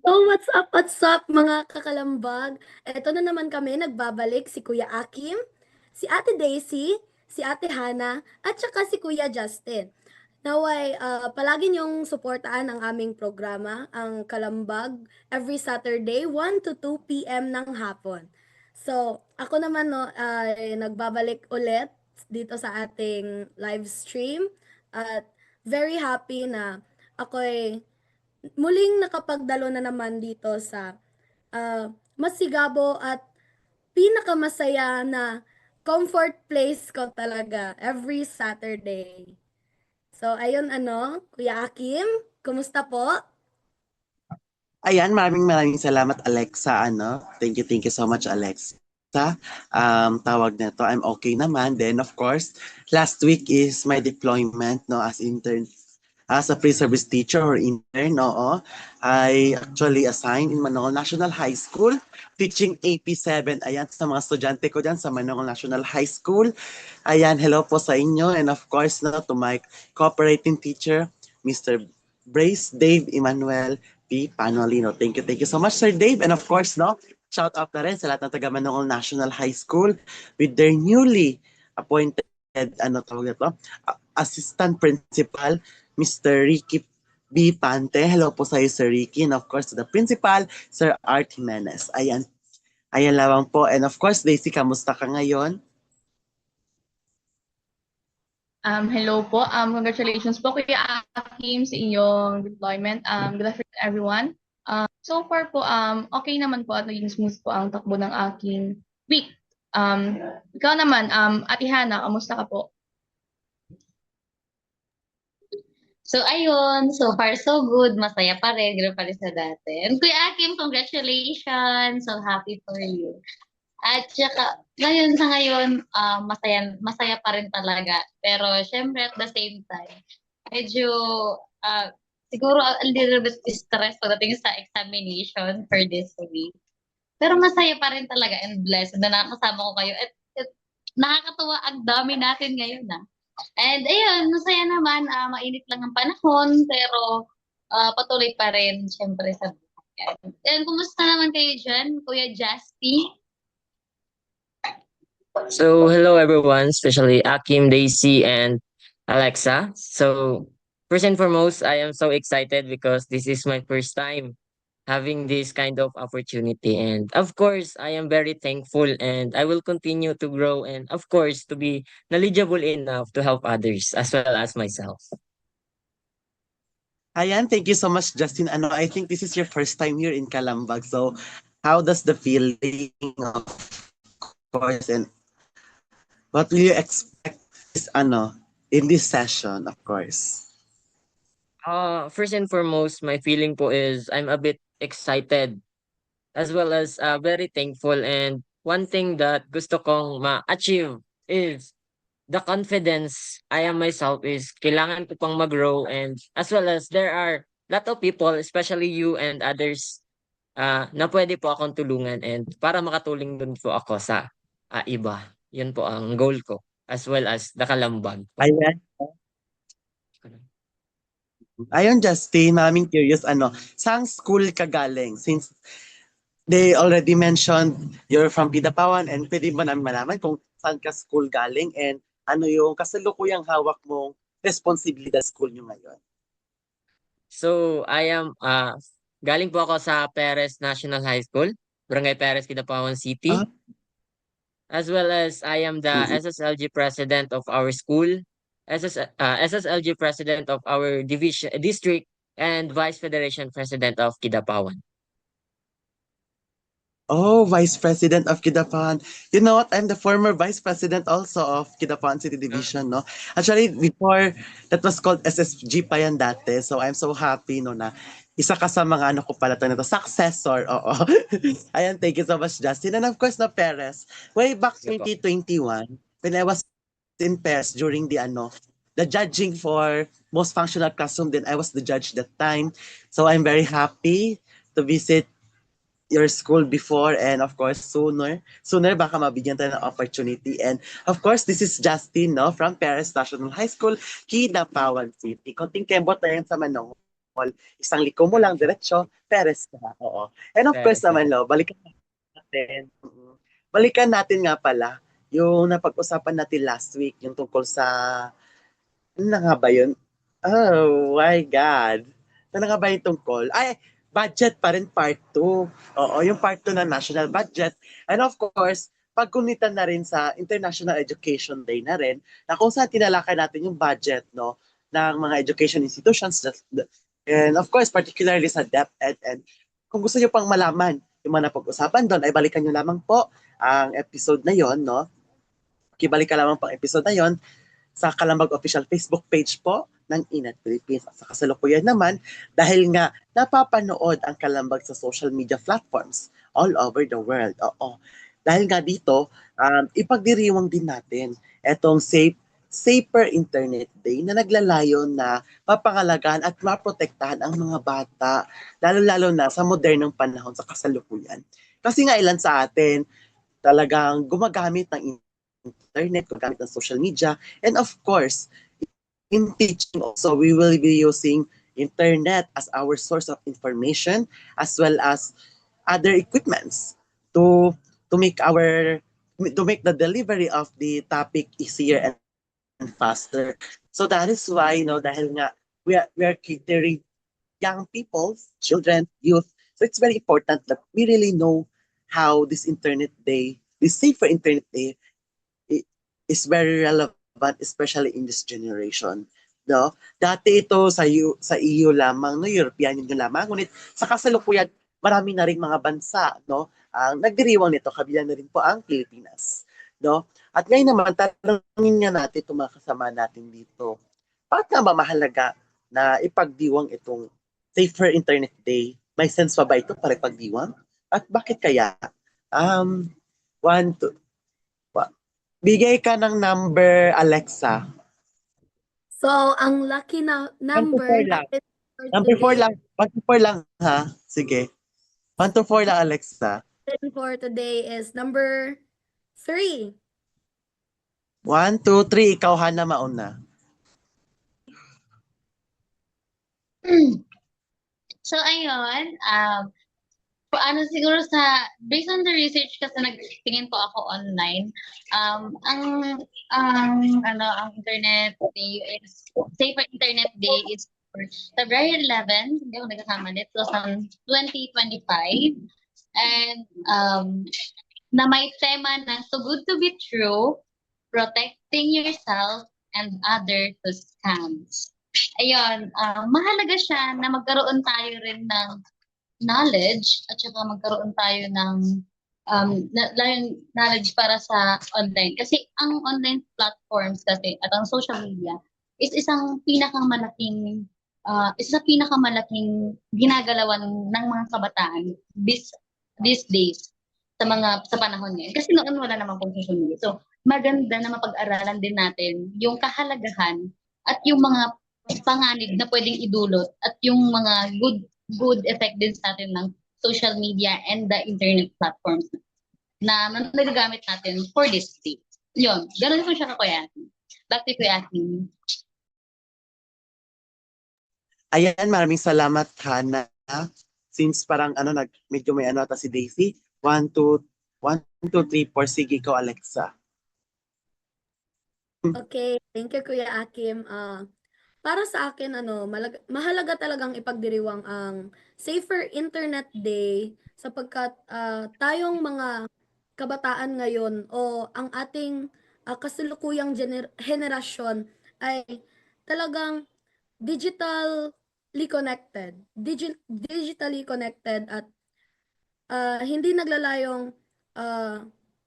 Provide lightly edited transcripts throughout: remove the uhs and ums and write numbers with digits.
Oh, what's up mga kakalambag? Eto na naman kami, nagbabalik si Kuya Akim, si Ate Daisy, si Ate Hana, at saka si Kuya Justin. Naway, palagi niyong suportaan ang aming programa, ang Kalambag, every Saturday, 1 to 2 p.m. ng hapon. So, ako naman no, ay nagbabalik ulit dito sa ating live stream at very happy na ako'y muling nakapagdalo na naman dito sa masigabo at pinakamasaya na comfort place ko talaga every Saturday. So, ayun ano, Kuya Akim, kumusta po? Ayan, maraming salamat Alexa, ano. Thank you so much Alexa. Tawag na to, I'm okay naman. Then of course, last week is my deployment no as intern as a pre-service teacher or intern, oo. I actually assigned in Manongol National High School teaching AP7. Ayan sa mga estudyante ko diyan sa Manongol National High School. Ayan, hello po sa inyo and of course no to my cooperating teacher, Mr. Brace Dave Emmanuel P. Panolino. Thank you so much, Sir Dave. And of course, no, shout out na rin sa lahat ng taga Manongol National High School with their newly appointed, ano tawag ito, Assistant Principal, Mr. Ricky B. Pante. Hello po sa iyo, Sir Ricky. And of course, to the Principal, Sir Art Jimenez. Ayan, ayan lamang po. And of course, Daisy, kamusta ka ngayon? Hello po. Congratulations po Kuya Akim sa inyong deployment. Good afternoon everyone. So far po, okay naman po at naging smooth po ang takbo ng aking week. Ikaw naman, Ate Hana, kamusta ka po? So ayun, so far so good, masaya pa rin, ganoon pa rin sa dati. And Kuya Akim, congratulations, so happy for you. At saka, ngayon sa ngayon, masaya, masaya pa rin talaga. Pero syempre at the same time, medyo siguro a little bit stress pagdating sa examination for this week. Pero masaya pa rin talaga and blessed na nakakasama ko kayo. At nakakatuwa ang dami natin ngayon na. And ayun, masaya naman, mainit lang ang panahon, pero patuloy pa rin syempre sa buhay. And kumusta naman kayo dyan, Kuya Justy? So, hello everyone, especially Akim, Daisy, and Alexa. So, first and foremost, I am so excited because this is my first time having this kind of opportunity. And of course, I am very thankful and I will continue to grow and, of course, to be knowledgeable enough to help others as well as myself. Ayan, thank you so much, Justin. Ano, I think this is your first time here in Calambag. So, how does the feeling of course and what will you expect is ano in this session, of course? First and foremost, my feeling po is I'm a bit excited as well as very thankful. And one thing that gusto kong ma-achieve is the confidence I am myself is kailangan ko pang mag-grow and as well as there are lot of people, especially you and others, na pwede po akong tulungan and para makatulong din po ako sa iba. Yun po ang goal ko as well as the kalambag. Ayan. Ayun, Justin, maraming curious, ano, saan school ka galing? Since they already mentioned you're from Kidapawan and pwede mo namin malaman kung saan ka school galing and ano yung kasalukuyang hawak mong responsibilidad sa school nyo ngayon. So, I am galing po ako sa Perez National High School, Barangay Perez, Kidapawan City. Ah. As well as I am the SSLG president of our school, SSLG president of our division district, and vice federation president of Kidapawan. Oh, Vice President of Kidapawan. You know what? I'm the former Vice President also of Kidapawan City Division, no? Actually, before, that was called SSG pa yan dati. So, I'm so happy, no, na isa ka sa mga ano ko pala to nito, successor, oo. Ayan, thank you so much, Justin. And of course, na Perez, way back 2021, when I was in Perez during the ano, the judging for most functional classroom, then I was the judge that time. So, I'm very happy to visit your school before and of course sooner baka mabigyan tayo ng opportunity and of course this is Justin no from Perez National High School, Kidapawan City. Konting kembot na yan sa Manong. Isang liko mo lang, diretso, Perez ka. Oo. And of course Perez naman, ako. Lo, balikan natin. Balikan natin nga pala yung napag-usapan natin last week, yung tungkol sa, ano na nga ba yun? Oh my God. Ano na nga ba yung tungkol? Ay, budget pa rin part 2. Oo, yung part 2 na national budget. And of course, pagkunitan na rin sa International Education Day na rin, na kung saan tinalakay natin yung budget, no, ng mga education institutions. And of course, particularly sa DepEd. And kung gusto nyo pang malaman yung mga napag-usapan doon, ay balikan nyo lamang po ang episode na yon, no? Kibalik ka lamang pang episode na yon sa Kalambag official Facebook page po ng Inat Philippines. At sa kasalukuyan naman, dahil nga napapanood ang Kalambag sa social media platforms all over the world. Oo. Dahil nga dito, ipagdiriwang din natin etong Safer Internet Day na naglalayon na mapangalagaan at maprotektahan ang mga bata, lalo-lalo na sa modernong panahon sa kasalukuyan. Kasi nga ilan sa atin talagang gumagamit ng internet, gumagamit ng social media, and of course, in teaching also, we will be using internet as our source of information as well as other equipments to make the delivery of the topic easier and faster. So that is why, dahil nga we are catering young people, children, youth. So it's very important that we really know how this safer internet day is very relevant, especially in this generation. No? Dati ito sa EU lamang, no, European Union lamang, ngunit sa kasalukuyan, marami na ring mga bansa, no, ang nagdiriwang nito, kabilang na rin po ang Pilipinas. No? At ngayon naman, tanongin nga natin itong mga kasama natin dito. Bakit nga ba mahalaga na ipagdiwang itong Safer Internet Day? May sense pa ba ito para ipagdiwang? At bakit kaya? One, two, bigay ka ng number, Alexa. So, ang lucky na 1 to 4 number lang. natin for Number 4 today, lang. 1 to 4 lang, ha? Sige. 1 to 4 lang, Alexa. is number 3. 1, 2, 3. Ikaw, Hana, mauna. So, ayun, siguro based on the research kasi nagtingin po ako online, ang internet day is, Safer Internet Day is for February 11, hindi ako nagkasama nito, 2025. And, na may tema na So Good to Be True, Protecting Yourself and Other to Scams. Ayun, mahalaga siya na magkaroon tayo rin ng knowledge at saka magkaroon tayo ng knowledge para sa online. Kasi ang online platforms kasi at ang social media is isang pinakamalaking ginagalawan ng mga kabataan these days sa panahon ngayon. Kasi noon wala namang pong social media. So, maganda na mapag-aralan din natin yung kahalagahan at yung mga panganib na pwedeng idulot at yung mga good effect din sa atin ng social media and the internet platforms na nagagamit natin for this day. Yun, ganun po siya Kuya Akin. Back to Kuya Akin. Ayan, maraming salamat, Hana. Since parang medyo may ata si Daisy. 1, 2, 3, 4. Sige, ikaw, Alexa. Okay, thank you Kuya Akim. Para sa akin mahalaga talagang ipagdiriwang ang Safer Internet Day sapagkat tayong mga kabataan ngayon o ang ating kasalukuyang henerasyon ay talagang digitally connected at hindi naglalayong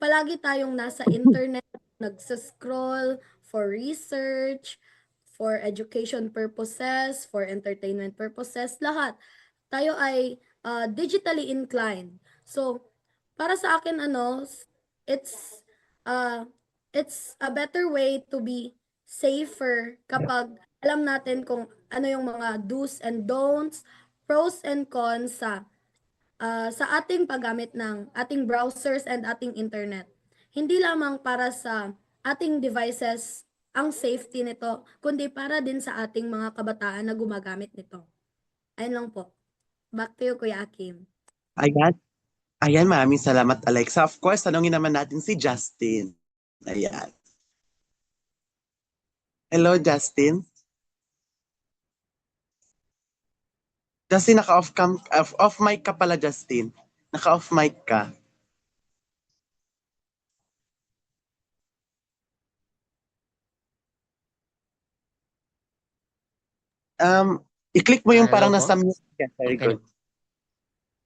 palagi tayong nasa internet, nagsa-scroll for research, for education purposes, for entertainment purposes, lahat. Tayo ay digitally inclined. So, para sa akin it's a better way to be safer kapag alam natin kung ano yung mga do's and don'ts, pros and cons sa ating paggamit ng ating browsers and ating internet. Hindi lamang para sa ating devices ang safety nito, kundi para din sa ating mga kabataan na gumagamit nito. Ayun lang po. Back to you, Kuya Akim. Ayan. Ayan, maraming salamat, Alexa. Of course, tanongin naman natin si Justin. Ayan. Hello, Justin. Justin, naka-off cam, off mic ka pala, Justin. Naka-off mic ka. I-click mo yung Hello parang po? nasa mute. Yeah, very Okay na. good.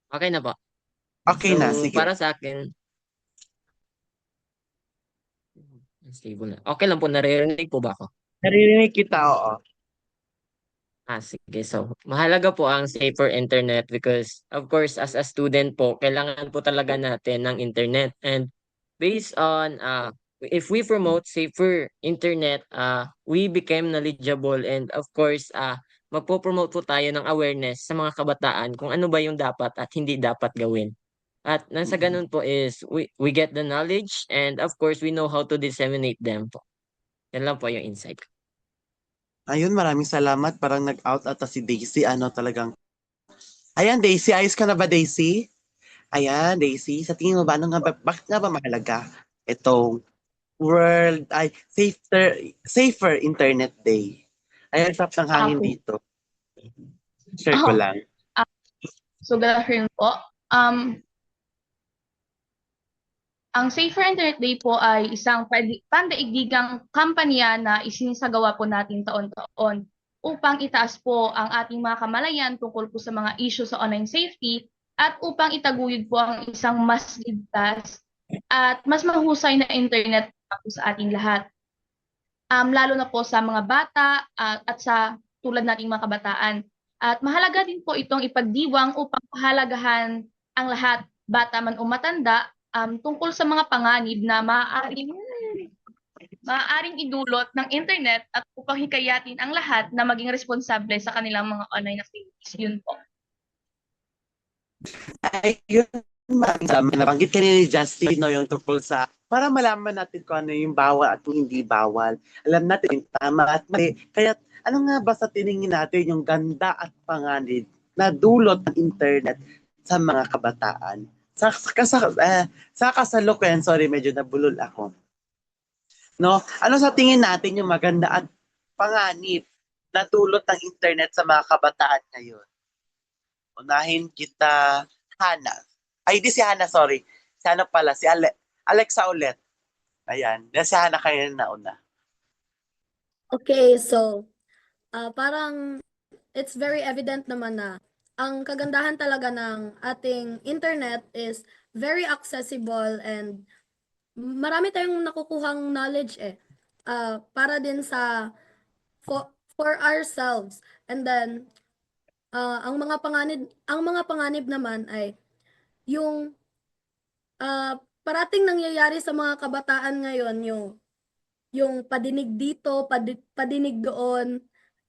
Okay na po. Okay na, So, sige. para sa akin, stable na. Okay lang po, naririnig po ba ako? Naririnig kita, oo. Sige. So, mahalaga po ang safer internet because, of course, as a student po, kailangan po talaga natin ng internet. And based on, if we promote safer internet, we became knowledgeable and, of course, magpo-promote po tayo ng awareness sa mga kabataan kung ano ba yung dapat at hindi dapat gawin. At nasa ganun po is, we get the knowledge and, of course, we know how to disseminate them po. Yan lang po yung insight ko. Ayun, maraming salamat. Parang nag-out ata si Daisy. Ano talagang... Ayan, Daisy. Ayos ka na ba, Daisy? Ayan, Daisy. Sa tingin mo ba, ano nga ba, bakit nga ba mahalaga itong Safer Internet Day? Ayan, sarap ng hangin Okay. dito. Share ko lang. So, good afternoon po. Ang Safer Internet Day po ay isang pandaigdigang kampanya na isinisagawa po natin taon-taon upang itaas po ang ating mga kamalayan tungkol po sa mga issue sa online safety at upang itaguyod po ang isang mas ligtas at mas mahusay na internet po sa ating lahat. Lalo na po sa mga bata at sa tulad nating mga kabataan. At mahalaga din po itong ipagdiwang upang pahalagahan ang lahat, bata man o matanda, tungkol sa mga panganib na maaaring idulot ng internet at upang hikayatin ang lahat na maging responsable sa kanilang mga online activities. Yun po. Ayun, maraming salamat. Nabanggit kanina ni Justin, no, yung tungkol sa para malaman natin kung ano yung bawal at kung hindi bawal. Alam natin yung tama at mali. Kaya ano nga ba sa tiningin natin yung ganda at panganib na dulot ng internet sa mga kabataan? Sa kasalukuyan, sorry, medyo nabulol ako. No? Ano sa tingin natin yung maganda at panganib na dulot ng internet sa mga kabataan ngayon? Unahin kita, Hana. Ay, di si Hana, sorry. Si Hana pala, si Alexa ulit. Ayan, si Hana kayo na una. Okay, so parang it's very evident naman na ang kagandahan talaga ng ating internet is very accessible and marami tayong nakukuhang knowledge para din sa for ourselves. And then ang mga panganib naman ay yung parating nangyayari sa mga kabataan ngayon, yung padinig dito, padinig doon,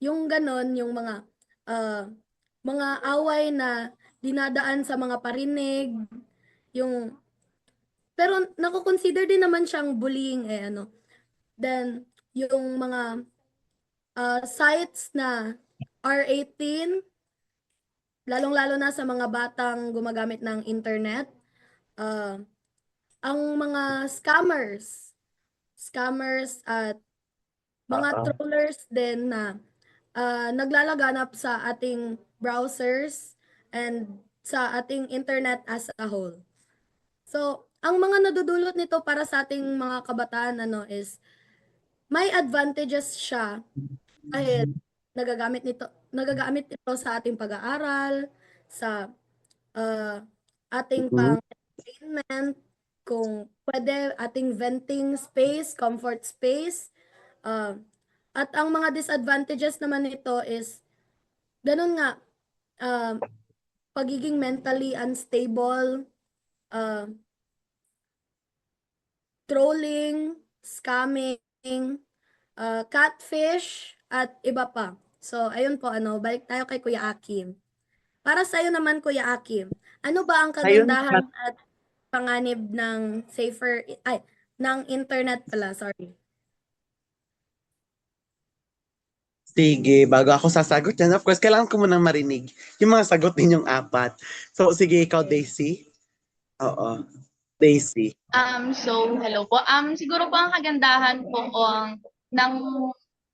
yung ganon, yung mga away na dinadaan sa mga parinig, yung pero nako-consider din naman siyang bullying ano. Then yung mga sites na R18, lalong-lalo na sa mga batang gumagamit ng internet, ang mga scammers at mga trollers din na naglalaganap sa ating browsers and sa ating internet as a whole. So, ang mga nadudulot nito para sa ating mga kabataan is may advantages siya dahil nagagamit ito sa ating pag-aaral, sa ating pang-entertainment, kung pwede ating venting space, comfort space. At ang mga disadvantages naman nito is ganun nga, pagiging mentally unstable, trolling, scamming, catfish, at iba pa. So, ayun po, balik tayo kay Kuya Akim. Para sa'yo naman, Kuya Akim, ano ba ang kagandahan at panganib ng ng internet pala, sorry. Sige, bago ako sasagot yan, of course, kailangan ko munang marinig yung mga sagot ninyong apat. So, sige, ikaw, Daisy. Oo, Daisy. So hello po. Siguro po ang kagandahan po ng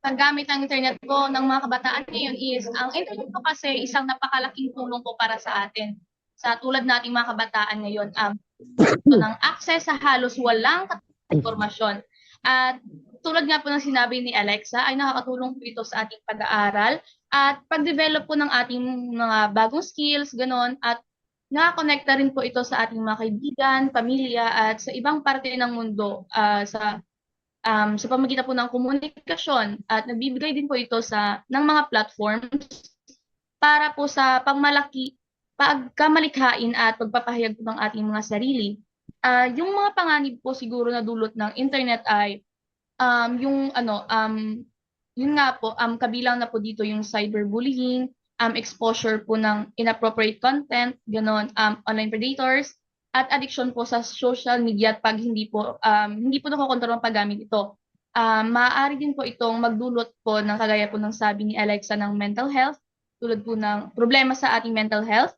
paggamit ng internet po ng mga kabataan ngayon is ang internet po kasi isang napakalaking tulong po para sa atin. Sa tulad nating mga kabataan ngayon, ng access sa halos walang impormasyon. At tulad nga po ng sinabi ni Alexa, ay nakakatulong po ito sa ating pag-aaral at pag-develop po ng ating mga bagong skills, ganon, at nakakonekta rin po ito sa ating mga kaibigan, pamilya, at sa ibang parte ng mundo sa pamamagitan po ng komunikasyon at nagbibigay din po ito ng mga platforms para po sa pagkamalikhain at pagpapahayag po ng ating mga sarili. Yung mga panganib po siguro na dulot ng internet ay yun nga po, kabilang na po dito yung cyberbullying, exposure po ng inappropriate content, ganon, online predators, at addiction po sa social media at pag hindi po nakokontrol ang paggamit ito. Maaari din po itong magdulot po ng kagaya po ng sabi ni Alexa ng mental health, tulad po ng problema sa ating mental health,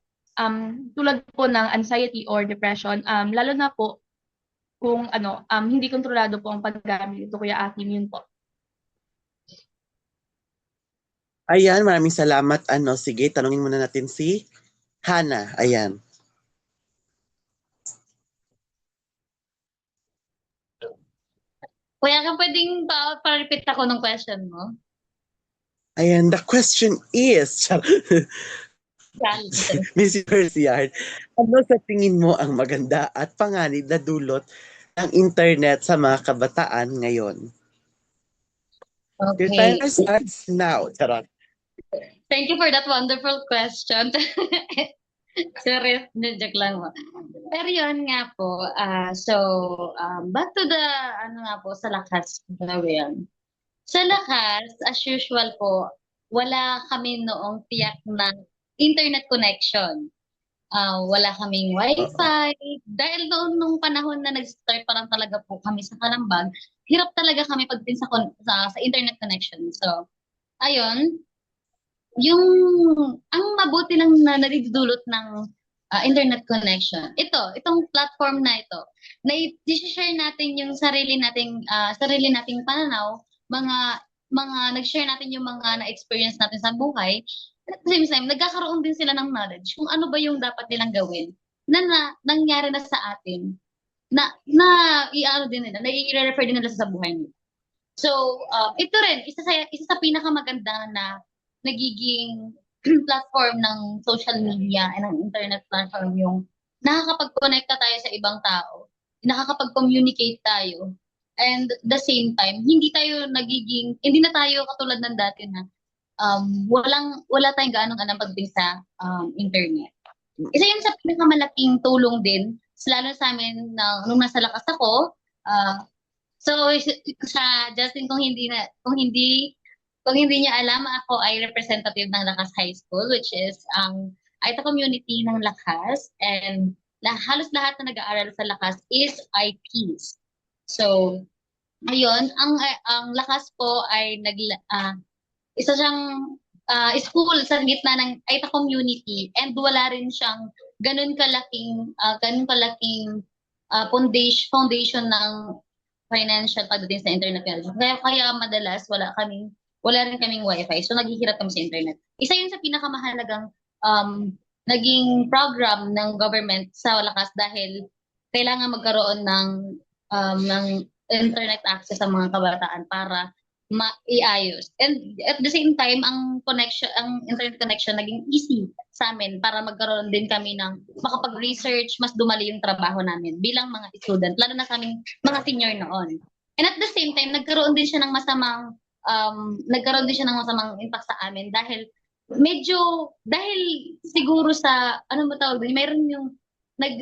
tulad po ng anxiety or depression, lalo na po kung hindi kontrolado po ang paggamit ito, Kuya Akim, yun po. Ayan, maraming salamat. Sige, tanungin muna natin si Hana. Ayan. Kuya, kung pwedeng pa-repeat ako ng question mo? Ayan, the question is, Yan. Miss Persian, ano sa tingin mo ang maganda at panganib na dulot ng internet sa mga kabataan ngayon? Your Okay. timer starts now. Charot. Thank you for that wonderful question. Serious, joke lang mo. Pero yun nga po, back to the, sa lakas, gawin. Sa lakas, as usual po, wala kami noong tiyak na internet connection. Wala kaming wifi. Dahil noon nung panahon na nag-start pa lang talaga po kami sa Kalambag, hirap talaga kami pagdating sa internet connection. So, ayun, ang mabuti lang na nadidulot ng internet connection. Itong platform na ito, na i-share natin yung sarili nating pananaw, mga nag-share natin yung mga na-experience natin sa buhay. At the same time, nagkakaroon din sila ng knowledge kung ano ba yung dapat nilang gawin na nangyari na sa atin, i-ano din nila, na i-refer din nila sa buhay nila. So, ito rin, isa sa pinakamaganda na nagiging platform ng social media and ng internet platform yung nakakapag-connecta tayo sa ibang tao, nakakapag-communicate tayo, and the same time, hindi na tayo katulad ng dati na wala tayong gaanong alam pagdating sa internet. Isa yun sa pinakamalaking tulong din, lalo sa amin nung nasa lakas ako. So sa Justin, kung hindi niya alam, ako ay representative ng Lakas High School, which is ang ITA community ng Lakas, and halos lahat na nag-aaral sa Lakas is IPs. So ayun, ang Lakas po ay isa siyang school sa gitna ng ITA community, and wala rin siyang ganun kalaking foundation ng financial pagdating sa internet. Kaya madalas wala rin kaming wifi, so naghihirap kami sa internet. Isa yun sa pinakamahalagang naging program ng government sa Lakas dahil kailangan magkaroon ng internet access sa mga kabataan para maiayos. And at the same time, ang internet connection naging easy sa amin para magkaroon din kami ng makapag-research, mas dumali yung trabaho namin bilang mga student, lalo na kaming mga senior noon. And at the same time, nagkaroon din siya ng masamang impact sa amin dahil siguro sa mayroon yung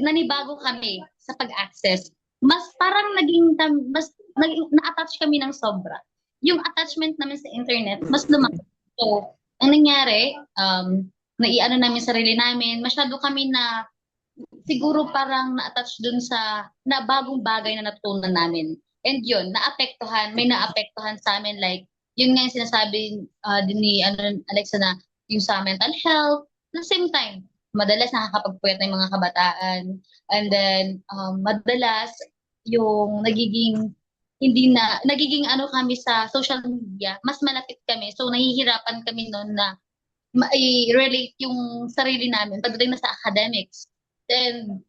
nanibago kami sa pag-access. Mas parang na-attach kami ng sobra. Yung attachment namin sa internet, mas lumaki. So, ang nangyari, naiano namin sarili namin, masyado kami siguro parang na-attach dun sa bagong bagay na natutunan namin. And yun, may naapektuhan sa amin, like, yun nga yung sinasabi din ni Alexa na yung sa mental health, at the same time, madalas nakakapagpuyat ng mga kabataan. And then, madalas yung nagiging ano kami sa social media, mas malapit kami. So, nahihirapan kami noon na i-relate yung sarili namin pagdating na sa academics. Then,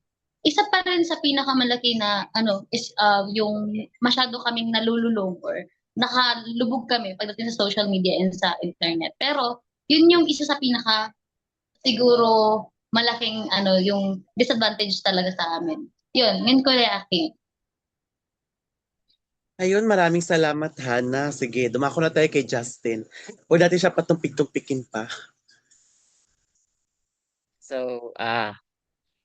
isa pa rin sa pinakamalaki na ano is yung masyado kaming nalululong or nakalubog kami pagdating sa social media and sa internet. Pero, yun yung isa sa pinaka siguro malaking ano yung disadvantage talaga sa amin. Yun, yun ko reacting. Ayun, maraming salamat, Hana. Sige, dumako na tayo kay Justin. O dati siya patumpik-tumpikin pa. So,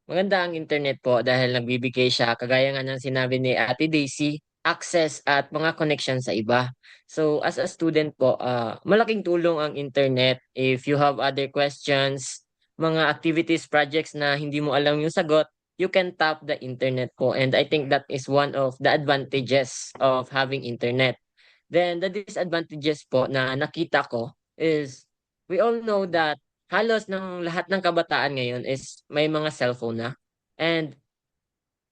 maganda ang internet po dahil nagbibigay siya, kagaya nga ng sinabi ni Ate Daisy, access at mga connection sa iba. So, as a student po, malaking tulong ang internet if you have other questions, mga activities, projects na hindi mo alam yung sagot, you can tap the internet po. And I think that is one of the advantages of having internet. Then, the disadvantages po na nakita ko is, we all know that halos ng lahat ng kabataan ngayon is may mga cellphone na. And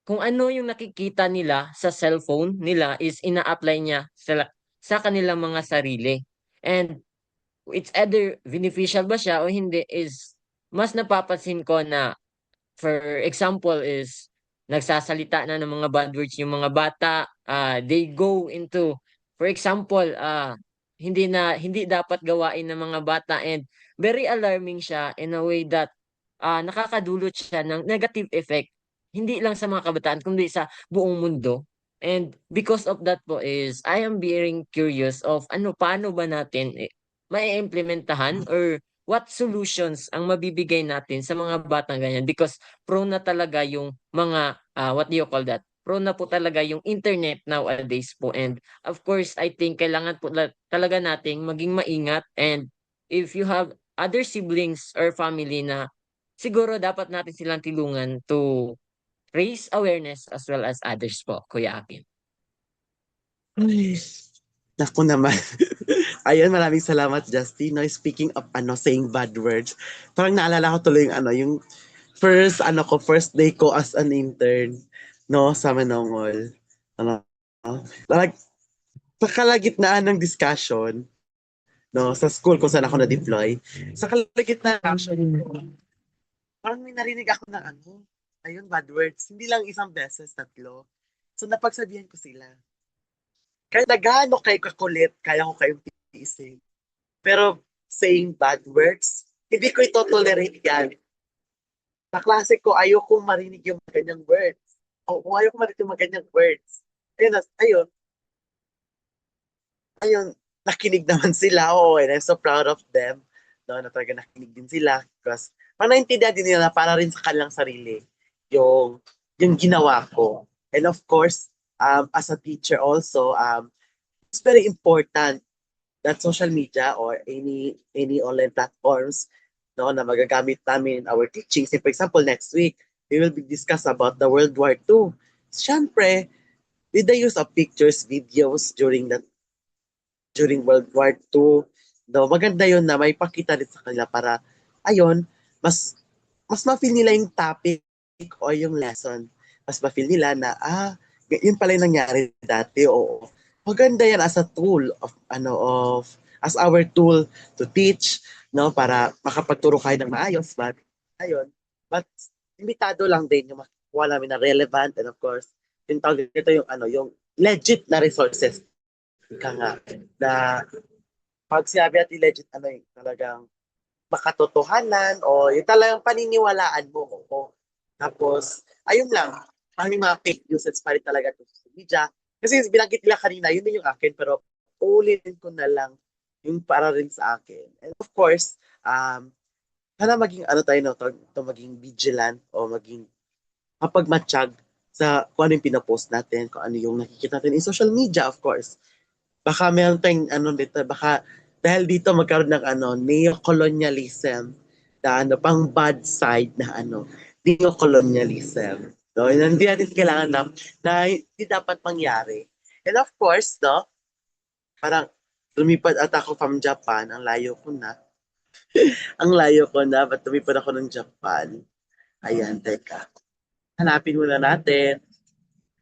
kung ano yung nakikita nila sa cellphone nila is ina-apply niya sa kanilang mga sarili. And it's either beneficial ba siya o hindi is mas napapansin ko na, for example, is nagsasalita na ng mga bad words yung mga bata. They go into, for example, hindi dapat gawain ng mga bata, and very alarming siya in a way that nakakadulot siya ng negative effect hindi lang sa mga kabataan kundi sa buong mundo. And because of that po is I am being curious of paano ba natin maiimplementahan or what solutions ang mabibigay natin sa mga batang ganyan, because prone na talaga yung mga what do you call that? Prone na po talaga yung internet nowadays po, and of course I think kailangan po talaga nating maging maingat, and if you have other siblings or family na siguro dapat natin silang tulungan to raise awareness as well as others po, Kuya Akin. Ay, naku naman. Ayun, maraming salamat, Justin. No, speaking of saying bad words, parang naalala ko tuloy yung first day ko as an intern, no, sa Manongol. Like, sa kalagitnaan ng discussion, no, sa school kung saan ako na-deploy, sa kalagitnaan actually, parang may narinig ako ng ayun, bad words. Hindi lang isang beses, tatlo. So, napagsabihan ko sila. Kahit na gaano kayo kakulit, kaya ko kayong tiisin. Pero, saying bad words, hindi ko ito-tolerate yan. Sa klase ko, ayoko marinig yung ganyang words. O, kung ayoko marinig yung ganyang words. Ayun, nakinig naman sila. Oh, and I'm so proud of them. No, na talaga nakinig din sila. Because, naintindihan din nila para rin sa kanilang sarili yung ginawa ko. And of course, as a teacher also, it's very important that social media or any online platforms, no, na magagamit namin in our teaching. Say, for example, next week, we will be discuss about the World War II. Siyempre, with the use of pictures, videos during World War II, no, maganda yun na may pakita din sa kanila para, ayun, mas ma-feel nila yung topic o yung lesson. Mas ma-feel nila na, yun pala yung nangyari dati. Oo. Maganda yan as a tool as our tool to teach, no, para makapagturo kayo ng maayos. But imbitado lang din yung makuha namin na relevant, and of course, yung tawag dito yung legit na resources. Ika nga, na pag sinabi natin legit, talagang makatotohanan o yung talagang paniniwalaan mo. Tapos, ayun lang, may mga fake news pa rin talaga sa social media. Kasi binanggit nila kanina, yun din yung akin, pero ulitin ko na lang yung para rin sa akin. And of course, sana maging maging vigilant o maging mapagmatsyag sa kung ano yung pinapost natin, kung ano yung nakikita natin in social media, of course. Baka meron tayong dito, baka dahil dito magkaroon ng neo-colonialism, na pang bad side na neo-colonialism. No, hindi natin kailangan na hindi dapat mangyari. And of course, no, parang Lumipad at ako from Japan. Ang layo ko na. Ang layo ko na. Ba't lumipad ako ng Japan? Ayan, teka. Hanapin muna natin.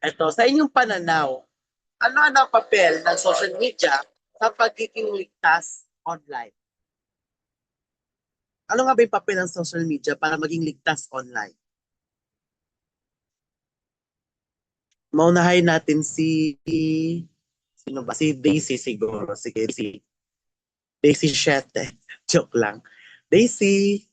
Ito, sa inyong pananaw, ano ang papel ng social media sa pagiging ligtas online? Ano nga ba yung papel ng social media para maging ligtas online? Maunahin natin si... Sino ba? Si Daisy siguro. Sige, si Daisy Shete. Joke lang. Daisy!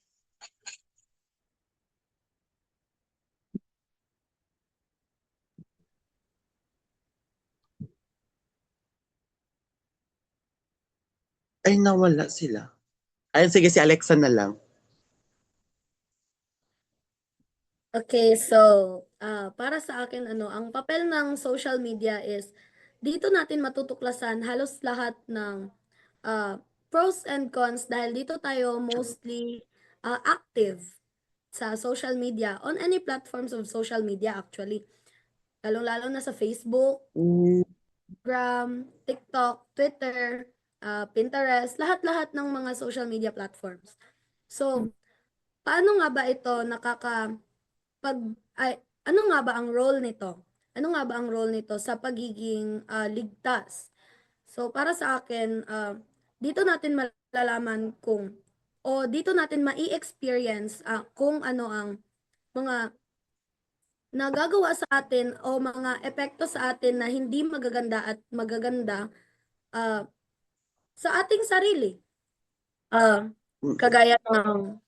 Ay, nawala sila. Ayun, sige, si Alexa na lang. Okay, so para sa akin ang papel ng social media is dito natin matutuklasan halos lahat ng pros and cons dahil dito tayo mostly active sa social media on any platforms of social media actually. Lalong-lalo na sa Facebook, Instagram, TikTok, Twitter, Pinterest, lahat-lahat ng mga social media platforms. So, paano nga ba ito ano nga ba ang role nito? Ano nga ba ang role nito sa pagiging ligtas? So para sa akin, dito natin malalaman dito natin mai-experience kung ano ang mga nagagawa sa atin o mga epekto sa atin na hindi magaganda at magaganda sa ating sarili. Kagaya ng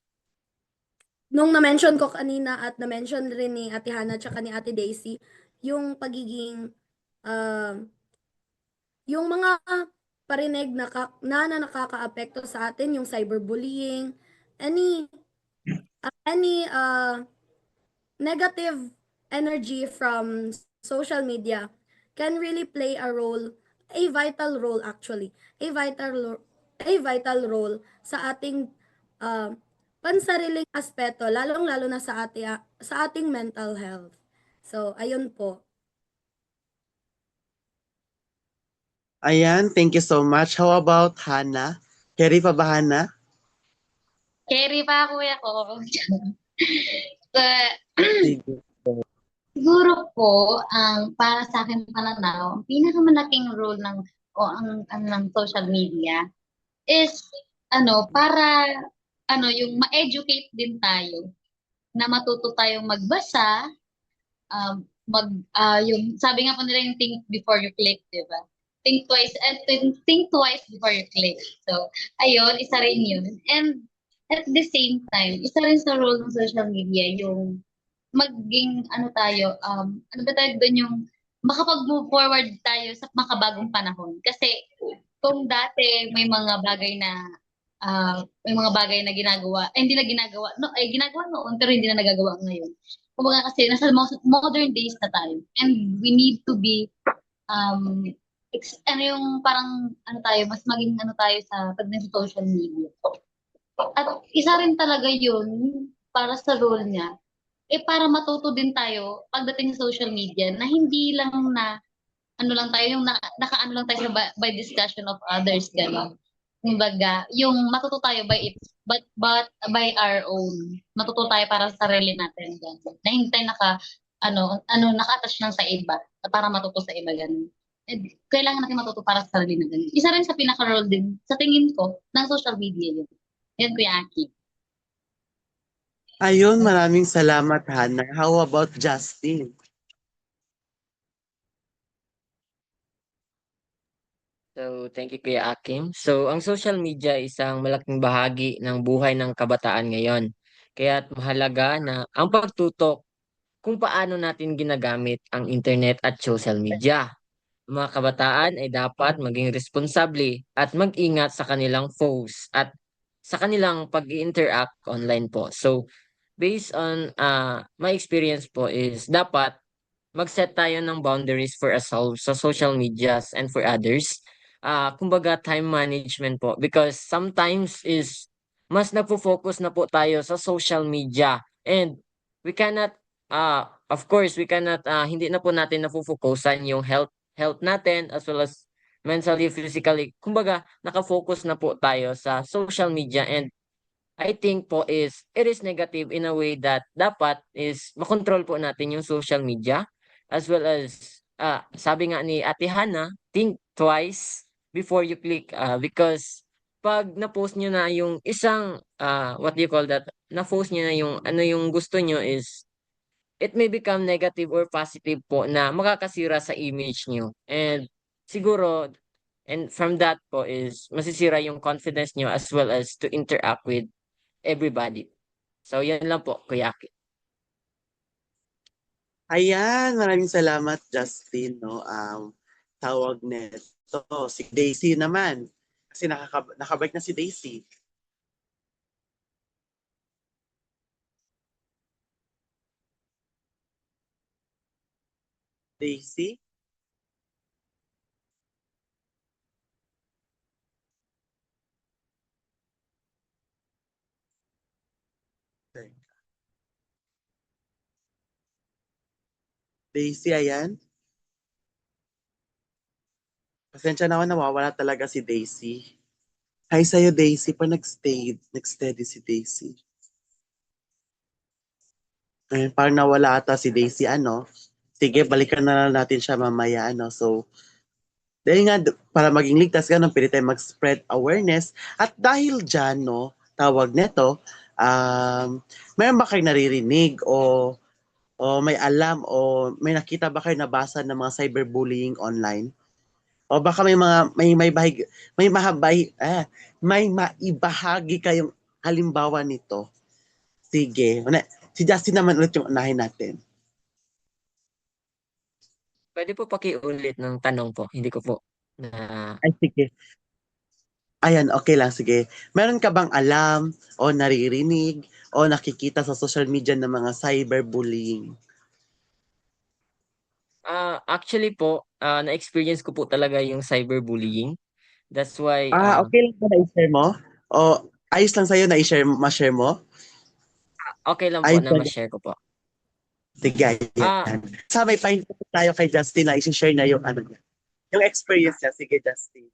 nung na-mention ko kanina at na-mention rin ni Ate Hana at ni Ate Daisy, yung pagiging, yung mga parinig na nakakaapekto sa atin, yung cyberbullying, any negative energy from social media can really play a vital role actually, a vital role sa ating pansariling aspeto, lalong-lalo na sa ating mental health. So, ayun po. Ayan, thank you so much. How about Hana? Carry pa ba, Hana? Carry pa kuya ko. So, Sige. siguro po, ang para sa akin pananaw, ang pinakamalaking role ng social media is para yung ma-educate din tayo na matuto tayong magbasa, yung sabi nga po nila yung think before you click, di ba? Think twice and think twice before you click. So, ayun, isa rin yun. And at the same time, isa rin sa role ng social media yung maging ano ba tayo doon yung makapag-move forward tayo sa makabagong panahon. Kasi kung dati may mga bagay na ginagawa, hindi na ginagawa, no, ginagawa noon pero hindi na nagagawa ngayon. Kumbaga kasi nasa modern days na tayo and we need to be yung parang mas maging tayo sa pagdating sa social media. At isa rin talaga yun para sa role niya para matuto din tayo pagdating sa social media na hindi lang na lang tayo yung nakaano lang tayo sa by discussion of others gano'n. Kumbaga, yung matuto tayo but by our own. Matuto tayo para sa sarili natin gano'n. Na hindi tayo naka-attach lang sa iba para matuto sa iba gano'n. And kailangan natin matuto para sa sarili natin. Isa rin sa pinaka-role din sa tingin ko ng social media yun. Yan Kuya Aki. Ayun, maraming salamat, Hana. How about Justin? So, thank you Kuya Akim. So, ang social media ay isang malaking bahagi ng buhay ng kabataan ngayon. Kaya't mahalaga na ang pagtutok kung paano natin ginagamit ang internet at social media. Ang mga kabataan ay dapat maging responsable at mag-ingat sa kanilang posts at sa kanilang pag-interact online po. So, based on my experience po is dapat mag-set tayo ng boundaries for ourselves sa social medias and for others. Kumbaga time management po because sometimes is mas nagfo-focus na po tayo sa social media and we cannot of course we cannot hindi na po natin nafo-focusan yung health natin as well as mentally, physically. Kumbaga, nakafocus na po tayo sa social media and I think po is it is negative in a way that dapat is makontrol po natin yung social media as well as sabi nga ni Ate Hana, think twice before you click because pag na-post nyo na yung isang what do you call that? Na-post nyo na yung ano yung gusto nyo is it may become negative or positive po na makakasira sa image nyo. And siguro, and from that po is masisira yung confidence nyo as well as to interact with everybody. So, yan lang po, Kuya Aki. Ayan, maraming salamat, Justin, no? Tawag nito, si Daisy naman. Kasi nakabalik na si Daisy. Daisy? Daisy, ayan. Pasensya na ako, nawawala talaga si Daisy. Hi sa'yo, Daisy, pa nag-steady si Daisy. Ayun, parang nawala ata si Daisy, ano. Sige, balikan na lang natin siya mamaya, ano. So, dahil nga, para maging ligtas, ganun, pwede tayo mag-spread awareness. At dahil dyan, no, tawag neto, mayroon ba kayo naririnig o may alam o may nakita ba kayo nabasa ng mga cyberbullying online? O baka may maibahagi kayong halimbawa nito. Sige. Si Justin naman ulit yung unahin natin. Pwede po pakiulit ng tanong po. Hindi ko po na... Ay, sige. Ayan, okay lang, sige. Meron ka bang alam o naririnig o nakikita sa social media ng mga cyberbullying? Actually po, na-experience ko po talaga yung cyberbullying. That's why, Okay lang ba na-share mo? O ayos lang sa'yo na ma-share mo? okay lang po Ayos na lang. ma-share ko po. Sige, ayan. Sa may pahinto tayo kay Justin na i-share na yung ano niya. Yung experience niya. Sige, Justin.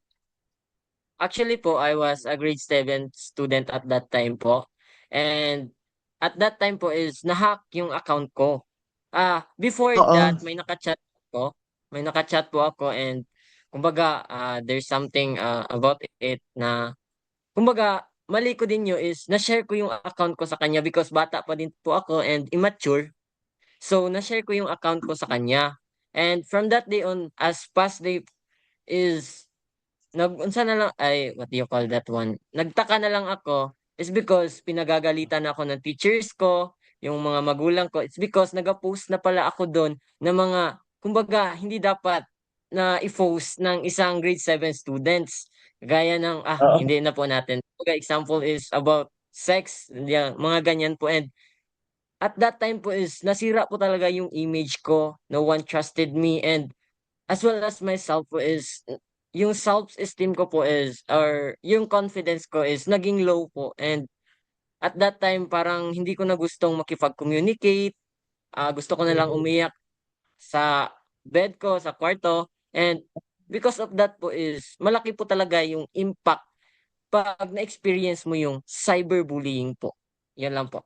Actually po, I was a grade 7 student at that time po. And at that time po is nahack yung account ko. Before Oo. that, may nakachat ko. May nakachat po ako and kumbaga, there's something about it na kumbaga, mali ko din yun is na-share ko yung account ko sa kanya because bata pa din po ako and immature. So, na-share ko yung account ko sa kanya. And from that day on, as past day is unsa na lang ay what do you call that one? Nagtaka na lang ako is because pinagagalitan ako ng teachers ko, yung mga magulang ko. It's because nag-post na pala ako doon ng mga kumbaga hindi dapat na i-post ng isang grade 7 students. Gaya ng Oo. hindi na po natin. Kumbaga example is about sex, mga ganyan po and at that time po is nasira po talaga yung image ko. No one trusted me and as well as myself po is yung self-esteem ko po is or yung confidence ko is naging low po and at that time parang hindi ko na gustong makipag-communicate, gusto ko na lang umiyak sa bed ko, sa kwarto and because of that po is malaki po talaga yung impact pag na-experience mo yung cyberbullying po. Yan lang po,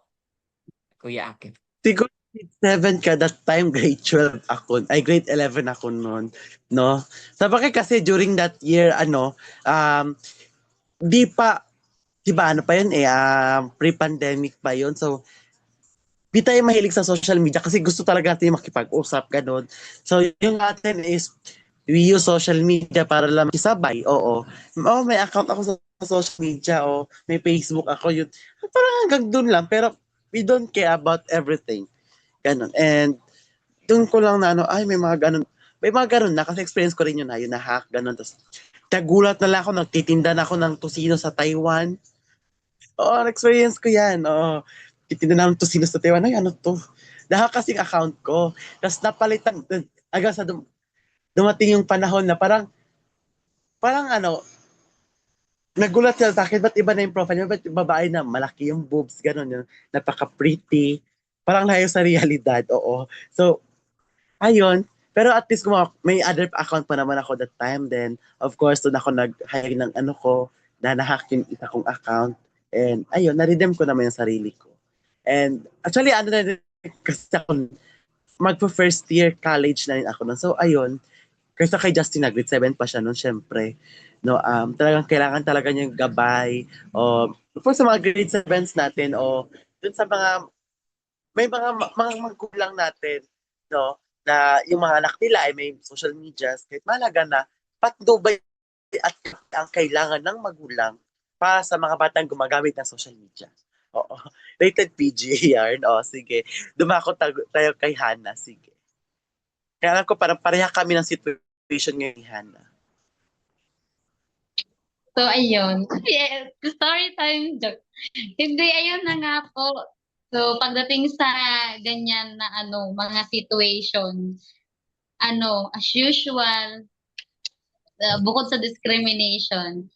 Kuya Akin. Siguro grade 7 ka that time, grade 12 ako. Ay, grade 11 ako noon. No? Sabagay kasi during that year, di pa, di ba ano pa yun pre-pandemic pa yun. So, di tayo mahilig sa social media kasi gusto talaga natin makipag-usap, ganun. So, yung natin is, we use social media para lang makisabay, oo. May account ako sa social media, may Facebook ako, yun. Parang hanggang dun lang, pero we don't care about everything. Ganun. And, dun ko lang na may mga ganun na, kasi experience ko rin yun na hack, ganun. Tapos, nagulat na lang ako, nagtitinda na ako ng tosino sa Taiwan. Oo, experience ko yan, oo. Titinda na ng tosino sa Taiwan, ay ano to? Nahack kasing account ko. Tapos napalitan, hanggang sa dumating yung panahon na parang nagulat sila sa akin, ba't iba na yung profile niya? Ba't yung babae na malaki yung boobs, gano'n yun, napaka-pretty. Parang layo sa realidad, oo. So, ayun, Pero at least may other account pa naman ako that time. Then, of course, doon ako nag-hire ng ano ko, na nahack yung isa kong account. And ayun, na-redeem ko naman yung sarili ko. And actually, ano na rin, kasi ako, magpo-first year college na rin ako nun. So, ayun, kaysa kay Justin, na grade 7 pa siya nun, syempre. No, talagang kailangan talaga niyang gabay. O, for sa mga grade 7s natin, o dun sa mga, may mga magulang natin, no, na yung mga anak nila ay may social medias, kahit malaga na, patnubay at ang kailangan ng magulang para sa mga batang gumagamit ng social media. Oo. Rated PG yarn. O, sige. Dumako tayo kay Hannah. Sige. Kaya alam ko parang pareha kami ng situation ngayon ni Hannah. So, ayun. Yes, story time joke. Hindi, ayun na nga po. So, pagdating sa ganyan na mga situation, as usual, bukod sa discrimination,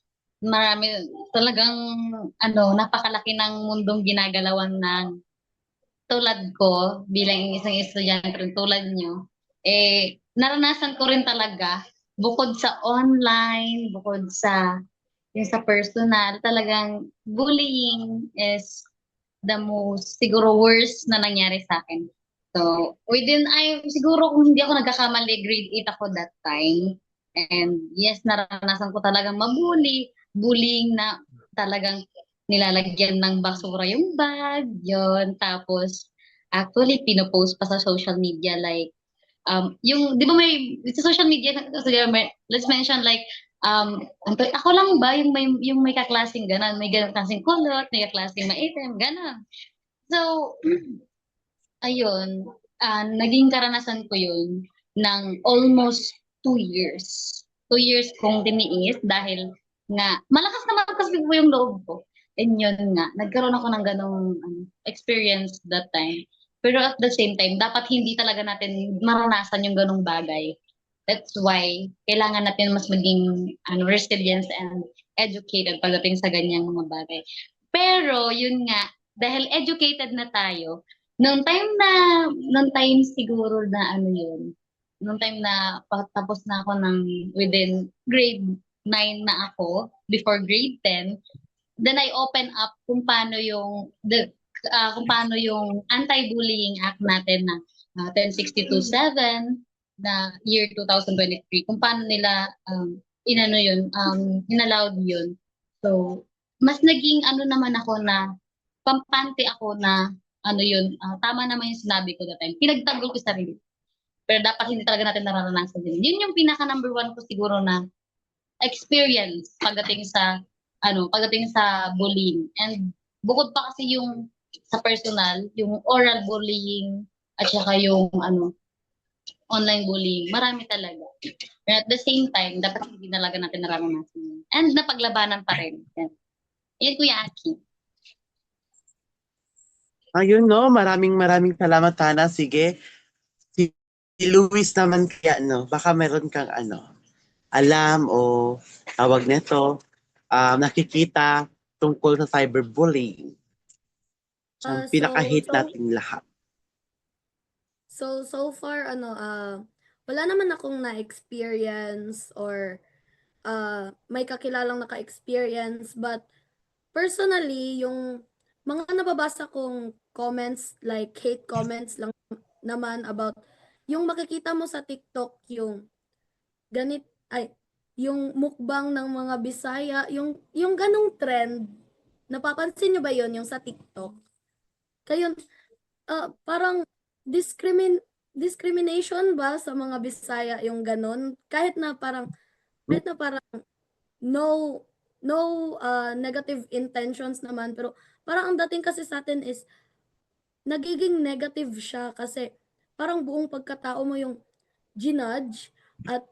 marami talagang napakalaki ng mundong ginagalawan ng tulad ko bilang isang estudyante rin tulad nyo, naranasan ko rin talaga bukod sa online, bukod sa yung sa personal, talagang bullying is the most siguro worst na nangyari sa akin. So, siguro kung hindi ako nagkakamali, grade 8 ako that time. And yes, naranasan ko talagang bullying na talagang nilalagyan ng basura yung bag, yon. Tapos, actually, pinopost pa sa social media like, yung, di ba sa social media, let's mention like, ako lang ba yung may kaklaseng ganon, may ganun klaseng kulot, may kaklaseng maitim, ganon. So, ayun, naging karanasan ko yun ng almost 2 years. 2 years kong tiniis dahil nga, malakas naman kasi po yung loob ko. And yun nga, nagkaroon ako ng ganong experience that time. Pero at the same time, dapat hindi talaga natin maranasan yung ganong bagay. That's why, kailangan natin mas maging resilient and educated pagdating sa ganyang mga bagay. Pero, yun nga, dahil educated na tayo, nung time siguro na nung time na tapos na ako within grade 9 na ako, before grade 10, then I open up kung paano kung paano yung Anti-Bullying Act natin na 10627 na year 2023, kung paano nila inallowed yun. So, mas naging naman ako na, pampante ako na tama naman yung sinabi ko that time. Pinagtanggol ko sa sarili. Pero dapat hindi talaga natin nararanasan din. Yun yung pinaka number 1 ko siguro na experience pagdating sa bullying. And bukod pa kasi yung sa personal, yung oral bullying at saka yung online bullying, marami talaga. But at the same time, dapat hindi talaga natin nararanasan yun. And napaglabanan pa rin. Yan, Kuya Aki. Ayun, no? Maraming salamat, Hannah. Sige. Si Luis naman kaya, no? Baka meron kang alam o tawag nito, nakikita tungkol sa cyberbullying. Ang pinaka-hate nating lahat. So far, wala naman akong na-experience or may kakilalang naka-experience. But personally, yung mga nababasa kong comments, like hate comments lang naman about, yung makikita mo sa TikTok, yung yung mukbang ng mga Bisaya, yung ganong trend, napapansin nyo ba yon yung sa TikTok? Kayo, parang discrimination ba sa mga Bisaya yung ganon? Kahit na parang no negative intentions naman, pero parang ang dating kasi sa atin is nagiging negative siya kasi parang buong pagkatao mo yung ginudge. At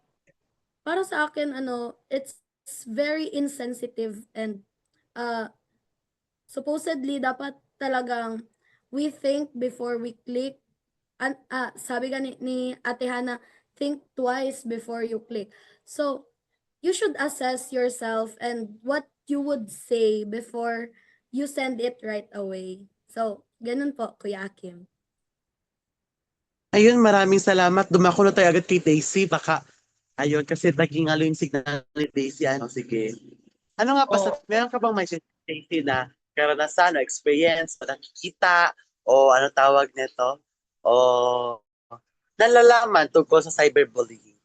para sa akin, it's very insensitive and supposedly dapat talagang we think before we click. Sabi ka ni Ate Hannah, think twice before you click. So, you should assess yourself and what you would say before you send it right away. So, ganun po, Kuya Akim. Ayun, maraming salamat. Dumako na tayo agad kay Daisy. Baka, ayun, kasi naging halo yung signal ni Daisy. Ano, sige. Ano nga pa sa, meron ka bang may Daisy na karanasan o experience o nakikita o ano tawag nito? O nalalaman tungkol sa cyberbullying?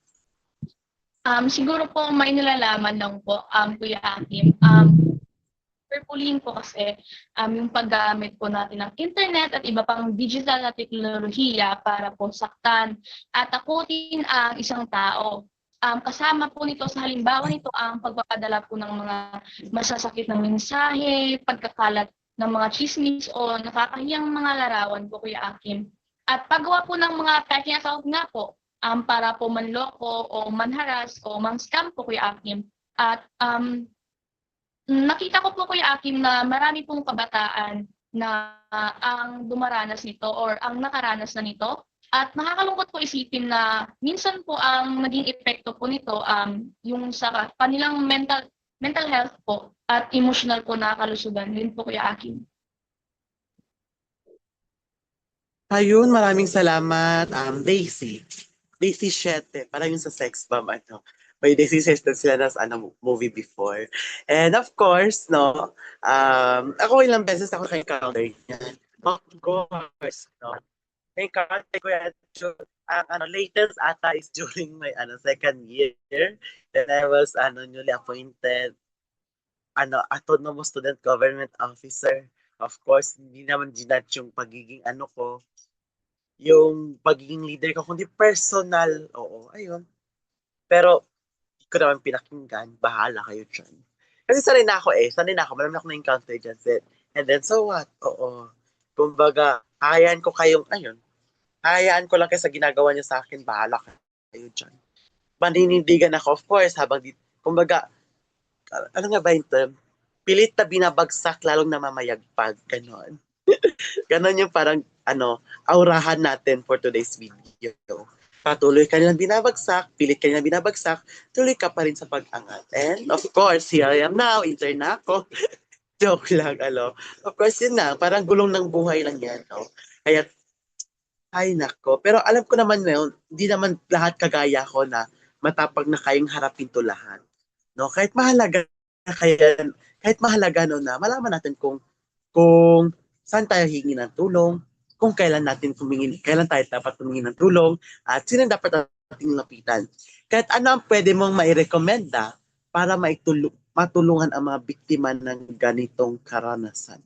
Siguro po may nalalaman lang po, Kuya Akim. Cyberbullying po kasi yung paggamit po natin ng internet at iba pang digital na teknolohiya para po saktan at takutin ang isang tao. Kasama po nito sa halimbawa nito ang pagpapadala po ng mga masasakit na mensahe, pagkakalat ng mga chismis o nakakahiyang mga larawan po, Kuya Akim. At paggawa po ng mga peking account nga po para po manloko o manharas o mang-scam po, Kuya Akim. At nakita ko po, Kuya Akim, na marami pong kabataan na ang dumaranas nito or ang nakaranas na nito. At nakakalungkot po isipin na minsan po ang naging epekto po nito yung sa kanilang mental health po at emotional po na kalusugan. Yun po, Kuya Akim. Ayun, maraming salamat, Daisy. Daisy 7, parang yung sa sex bomb, ano. May Daisy 7 sila na sa movie before. And of course, no, ako ilang beses ako encounter niyan. Of course, no. Encounter ko yan, ang latest ata is during my second year. Then I was newly appointed autonomous student government officer. Of course, hindi naman ginat yung pagiging ko, yung pagiging leader ko, kundi personal. Oo, ayun. Pero, hindi ko naman pinakinggan. Bahala kayo dyan. Kasi sanay na ako Sanay na ako. Marami na ako na-encounter dyan. And then, so what? Oo. Kumbaga, hayaan ko kayong, ayun. Hayaan ko lang kayo sa ginagawa niyo sa akin. Bahala kayo dyan. Maninindigan ako, of course, habang kumbaga, ano nga ba yung term? Pilit na binabagsak, lalong namamayagpag. Ganon. Ganon yung parang, aurahan natin for today's video. Patuloy ka nilang binabagsak, pilit ka nilang binabagsak, tuloy ka pa rin sa pag-angat. And of course, here I am now, intern na ako. Joke lang, Of course, yun na, parang gulong ng buhay lang yan, no? Kaya, ay nako. Pero alam ko naman na hindi naman lahat kagaya ko na matapag na kayang harapin to lahat. No, kahit mahalaga no na malaman natin kung saan tayo hingi ng tulong, kung kailan tayo dapat humingi ng tulong, at sino dapat nating lapitan. Kahit ano ang pwede mong mairekomenda para matulungan ang mga biktima ng ganitong karanasan.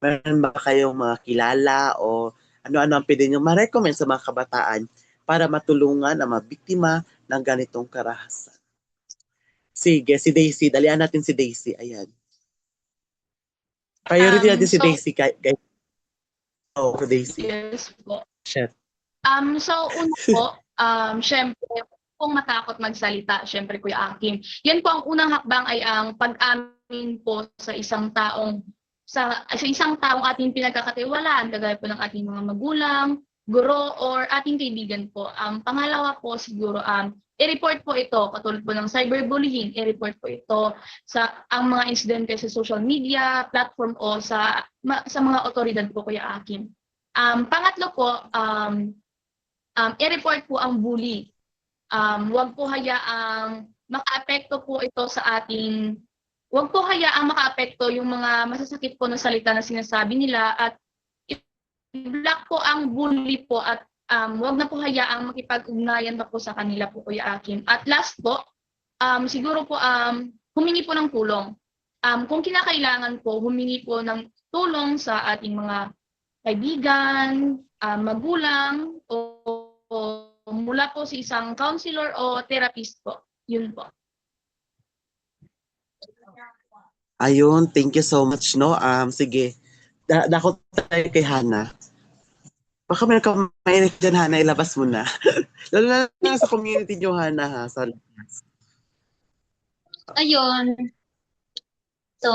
Meron ba kayong mga kilala o ano-ano ang pwede nyo ma-recommend sa mga kabataan para matulungan ang mga biktima ng ganitong karahasan? Sige, si Daisy. Dalian natin si Daisy. Ayan. Priority natin si Daisy. Daisy. Yes po. Chef. So, una po, syempre, kung matakot magsalita, syempre, Kuya Akim. Yan po ang unang hakbang ay ang pag-amin po sa isang taong ating pinagkakatiwalaan, kagaya po ng ating mga magulang, guro, or ating kaibigan po. Pangalawa po siguro, i-report po ito, katulad po ng cyberbullying, i-report po ito sa ang mga insidente sa social media, platform o sa mga otoridad po, Kuya Akim. Pangatlo po, i-report po ang bully. Huwag po hayaang makaapekto po ito sa ating, huwag po hayaang makaapekto yung mga masasakit po na salita na sinasabi nila at i-block po ang bully po at huwag na po hayaang makipag-ugnayan pa po sa kanila po, Kuya Akim. At last po, siguro po humingi po ng tulong. Kung kinakailangan po, humingi po ng tulong sa ating mga kaibigan, magulang, o mula po sa isang counselor o therapist po. Yun po. Ayun, thank you so much, no? Sige. Dako tayo kay Hana. Baka meron ka mainit dyan, Hana, ilabas mo na. Lalo na sa community nyo, Hana, ha? Sorry. Ayun. So,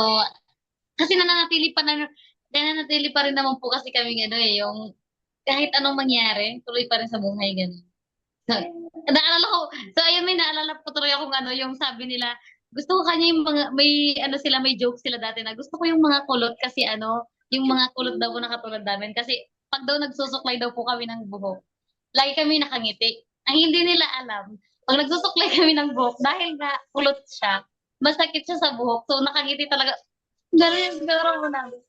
kasi nananatili pa rin naman po kasi kami yung kahit anong mangyari, tuloy pa rin sa buhay ganun. So, naalala ko, may naalala po tuloy ako yung sabi nila, gusto ko kanya yung mga, may joke sila dati na gusto ko yung mga kulot kasi yung mga kulot daw po na katulad namin kasi pag daw nagsusuklay daw po kami ng buhok, lagi kami nakangiti. Ang hindi nila alam, pag nagsusuklay kami ng buhok, dahil nga kulot siya, masakit siya sa buhok. So, nakangiti talaga. Ganun yung siguro mo namin.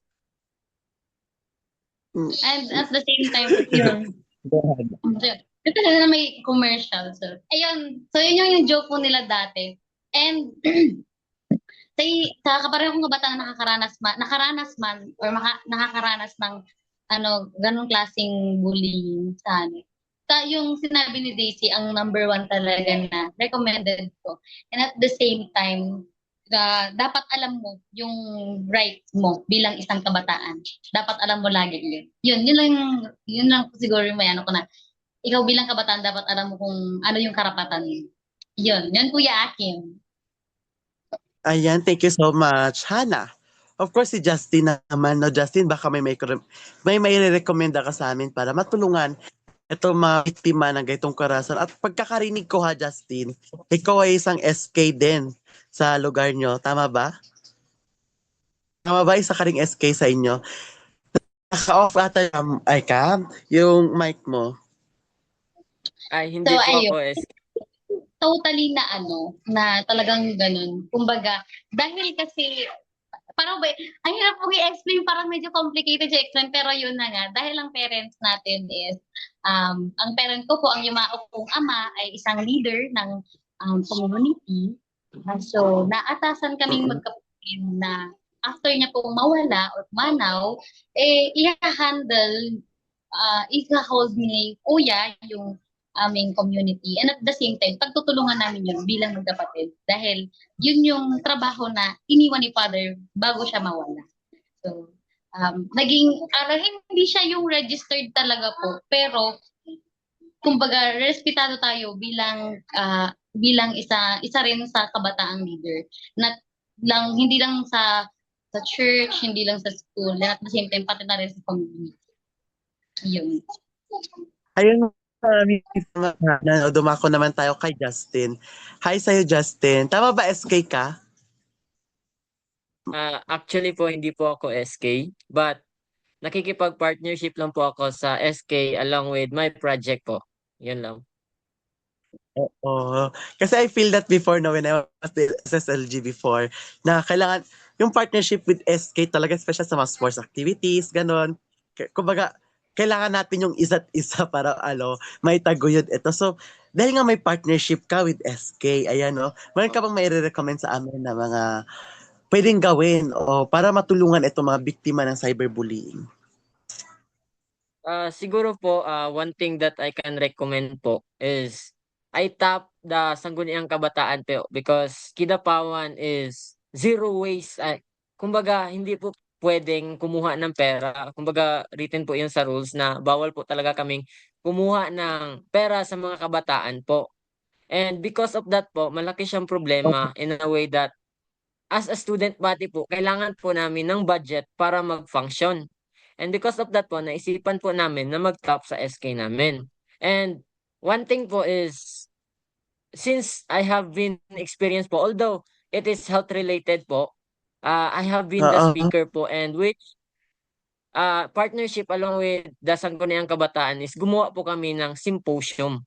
Mm. And at the same time, yun. Go ahead. Kasi na may commercial. So, ayun. So, yun yung joke po nila dati. And, sa kaparehong kabataan na nakaranas man, or nakakaranas ng, ganong klaseng bullying sa amin. Yung sinabi ni Daisy, ang number one talaga na recommended ko. And at the same time, dapat alam mo yung rights mo bilang isang kabataan. Dapat alam mo lagi yun. Yun lang siguro yung may ano ko na, ikaw bilang kabataan, dapat alam mo kung ano yung karapatan mo. Yun Kuya Akim. Ayan, thank you so much. Hana, of course si Justin naman, no? Justin, baka may recommenda ka sa amin para matulungan itong mga biktima ng ganitong karahasan. At pagkakarinig ko ha, Justin, ikaw ay isang SK din sa lugar nyo. Tama ba? Tama ba? Isa ka ring SK sa inyo? Naka-off ata yung mic mo. Ay, hindi So, po ayun. ako SK. Totally na talagang ganun. Kumbaga, dahil kasi, parang ba, ang hirap pong i-explain, parang medyo complicated to explain, pero yun na nga, dahil ang parents natin is, ang parent ko po, ang yumao kong ama, ay isang leader ng community. So, naatasan kaming magkapatid na after niya pong mawala or manaw, i-handle, i-hold ni kuya yung aming community. And at the same time, pagtutulungan namin yun bilang magkapatid. Dahil yun yung trabaho na iniwan ni father bago siya mawala. So, hindi siya yung registered talaga po. Pero, kumbaga, respetado tayo bilang isa rin sa kabataang leader. Hindi lang sa church, hindi lang sa school, and at the same time, pati na rin sa community. Yun. Ayun, dumako naman tayo kay Justin. Hi sa'yo, Justin. Tama ba SK ka? Actually po, hindi po ako SK, but nakikipag-partnership lang po ako sa SK along with my project po. Yun lang. Oo. Kasi I feel that before when I was the SSLG before, na kailangan, yung partnership with SK talaga, especially sa mga sports activities, ganon. Kumbaga, kailangan natin yung isa't isa para may taguyod ito. So, dahil nga may partnership ka with SK, ayan no, meron ka bang may recommend sa amin na mga pwedeng gawin o para matulungan itong mga biktima ng cyberbullying? Siguro po, one thing that I can recommend po is I tap the Sangguniang Kabataan po because Kidapawan is zero waste. Kumbaga, hindi po pwedeng kumuha ng pera. Kumbaga, written po yun sa rules na bawal po talaga kaming kumuha ng pera sa mga kabataan po. And because of that po, malaki siyang problema in a way that as a student body po, kailangan po namin ng budget para mag-function. And because of that po, naisipan po namin na mag-top sa SK namin. And one thing po is, since I have been experienced po, although it is health related po, I have been the Oo. speaker po and which partnership along with the Sangguniang Kabataan is gumawa po kami ng symposium.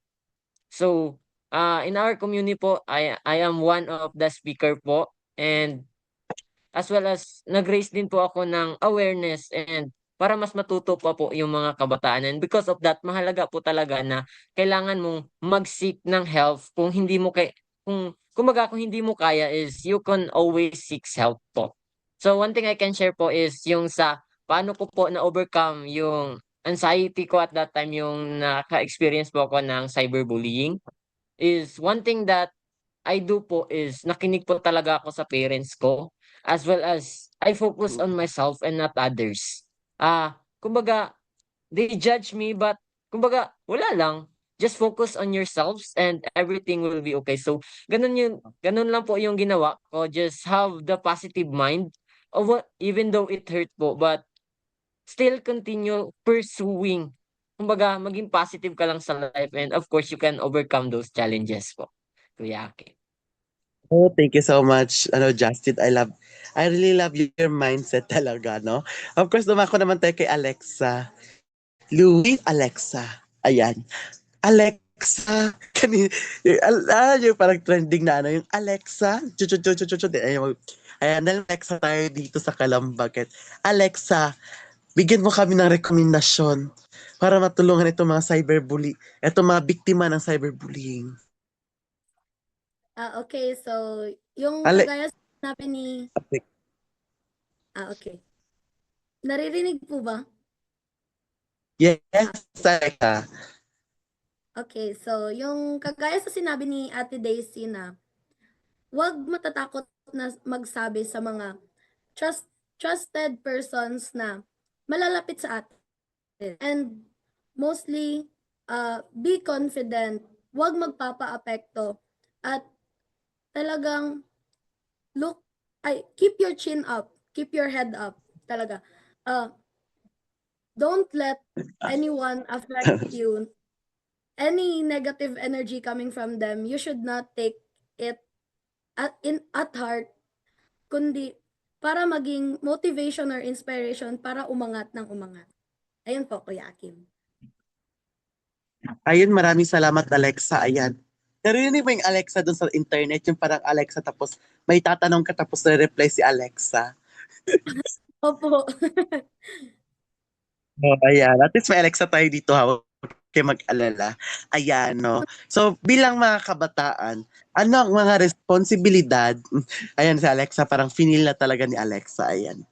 So, in our community po, I am one of the speaker po and as well as nag-raise din po ako ng awareness and para mas matuto pa po yung mga kabataan. And because of that, mahalaga po talaga na kailangan mong mag-seek ng help kung hindi mo kung hindi mo kaya is you can always seek help po. So one thing I can share po is yung sa paano ko po na-overcome yung anxiety ko at that time, yung naka-experience po ako ng cyberbullying, is one thing that I do po is nakinig po talaga ako sa parents ko as well as I focus on myself and not others. Kumbaga, they judge me but kumbaga, wala lang. Just focus on yourselves and everything will be okay. So, ganun lang po yung ginawa ko. Just have the positive mind of what, even though it hurt po, but still continue pursuing. Kumbaga, maging positive ka lang sa life and of course, you can overcome those challenges po. Kuya Aki. Oh, thank you so much, Justin. I really love your mindset talaga, no? Of course, dumako naman tayo kay Alexa. Louis, Alexa. Ayan. Alexa, yung parang trending na ano, yung Alexa, chuchu, ayan, Alexa tayo dito sa Kalambag. Alexa, bigyan mo kami ng rekomendasyon para matulungan itong mga itong mga biktima ng cyberbullying. Okay. So, yung Ale kagaya sinabi ni... Okay. Naririnig po ba? yes, Alexa. Okay. So, yung kagaya sa sinabi ni Ate Daisy na huwag matatakot na magsabi sa mga trusted persons na malalapit sa atin. And mostly, be confident. Huwag magpapa-apekto. At talagang keep your chin up. Keep your head up. Talaga. Don't let anyone affect you. Any negative energy coming from them, you should not take it at heart, kundi para maging motivation or inspiration para umangat ng umangat. Ayun po, Kuya Akim. Ayun, maraming salamat, Alexa. Ayan. Narinig mo yung Alexa dun sa internet, yung parang Alexa tapos may tatanong ka tapos na-reply si Alexa. Opo. Oh, ayan. At least may Alexa tayo dito, ha? Huwag kayo mag-alala. Ayan, no? So, bilang mga kabataan, ano ang mga responsibilidad? Ayan, si Alexa, parang finil na talaga ni Alexa. Ayan.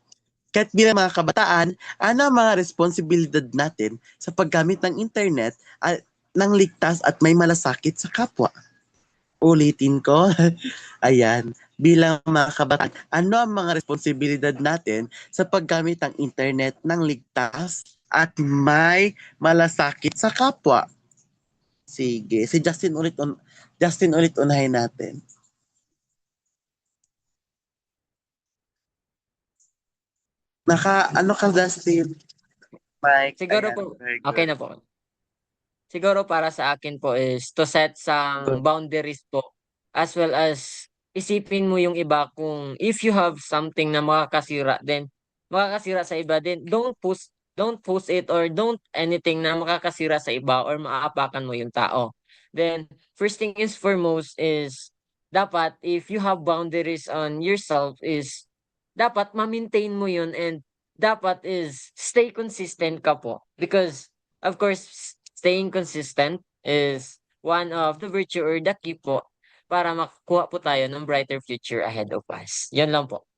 Kahit bilang mga kabataan, ano ang mga responsibilidad natin sa paggamit ng internet ng ligtas at may malasakit sa kapwa? Ulitin ko. Ayan. Bilang mga kabataan, ano ang mga responsibilidad natin sa paggamit ng internet ng ligtas at may malasakit sa kapwa? Sige. Si Justin ulit unahin natin. Ano ka, Justin? Mike. Siguro Ayan. po, Very okay good. na po. Siguro para sa akin po is to set some boundaries po, as well as isipin mo yung iba kung if you have something na makakasira, then makakasira sa iba, then don't post it or don't anything na makakasira sa iba or maaapakan mo yung tao. Then first thing is foremost is dapat if you have boundaries on yourself is dapat ma-maintain mo yun, and dapat is stay consistent ka po, because of course staying consistent is one of the virtue or the key po para makakuha po tayo ng brighter future ahead of us. Yan lang po.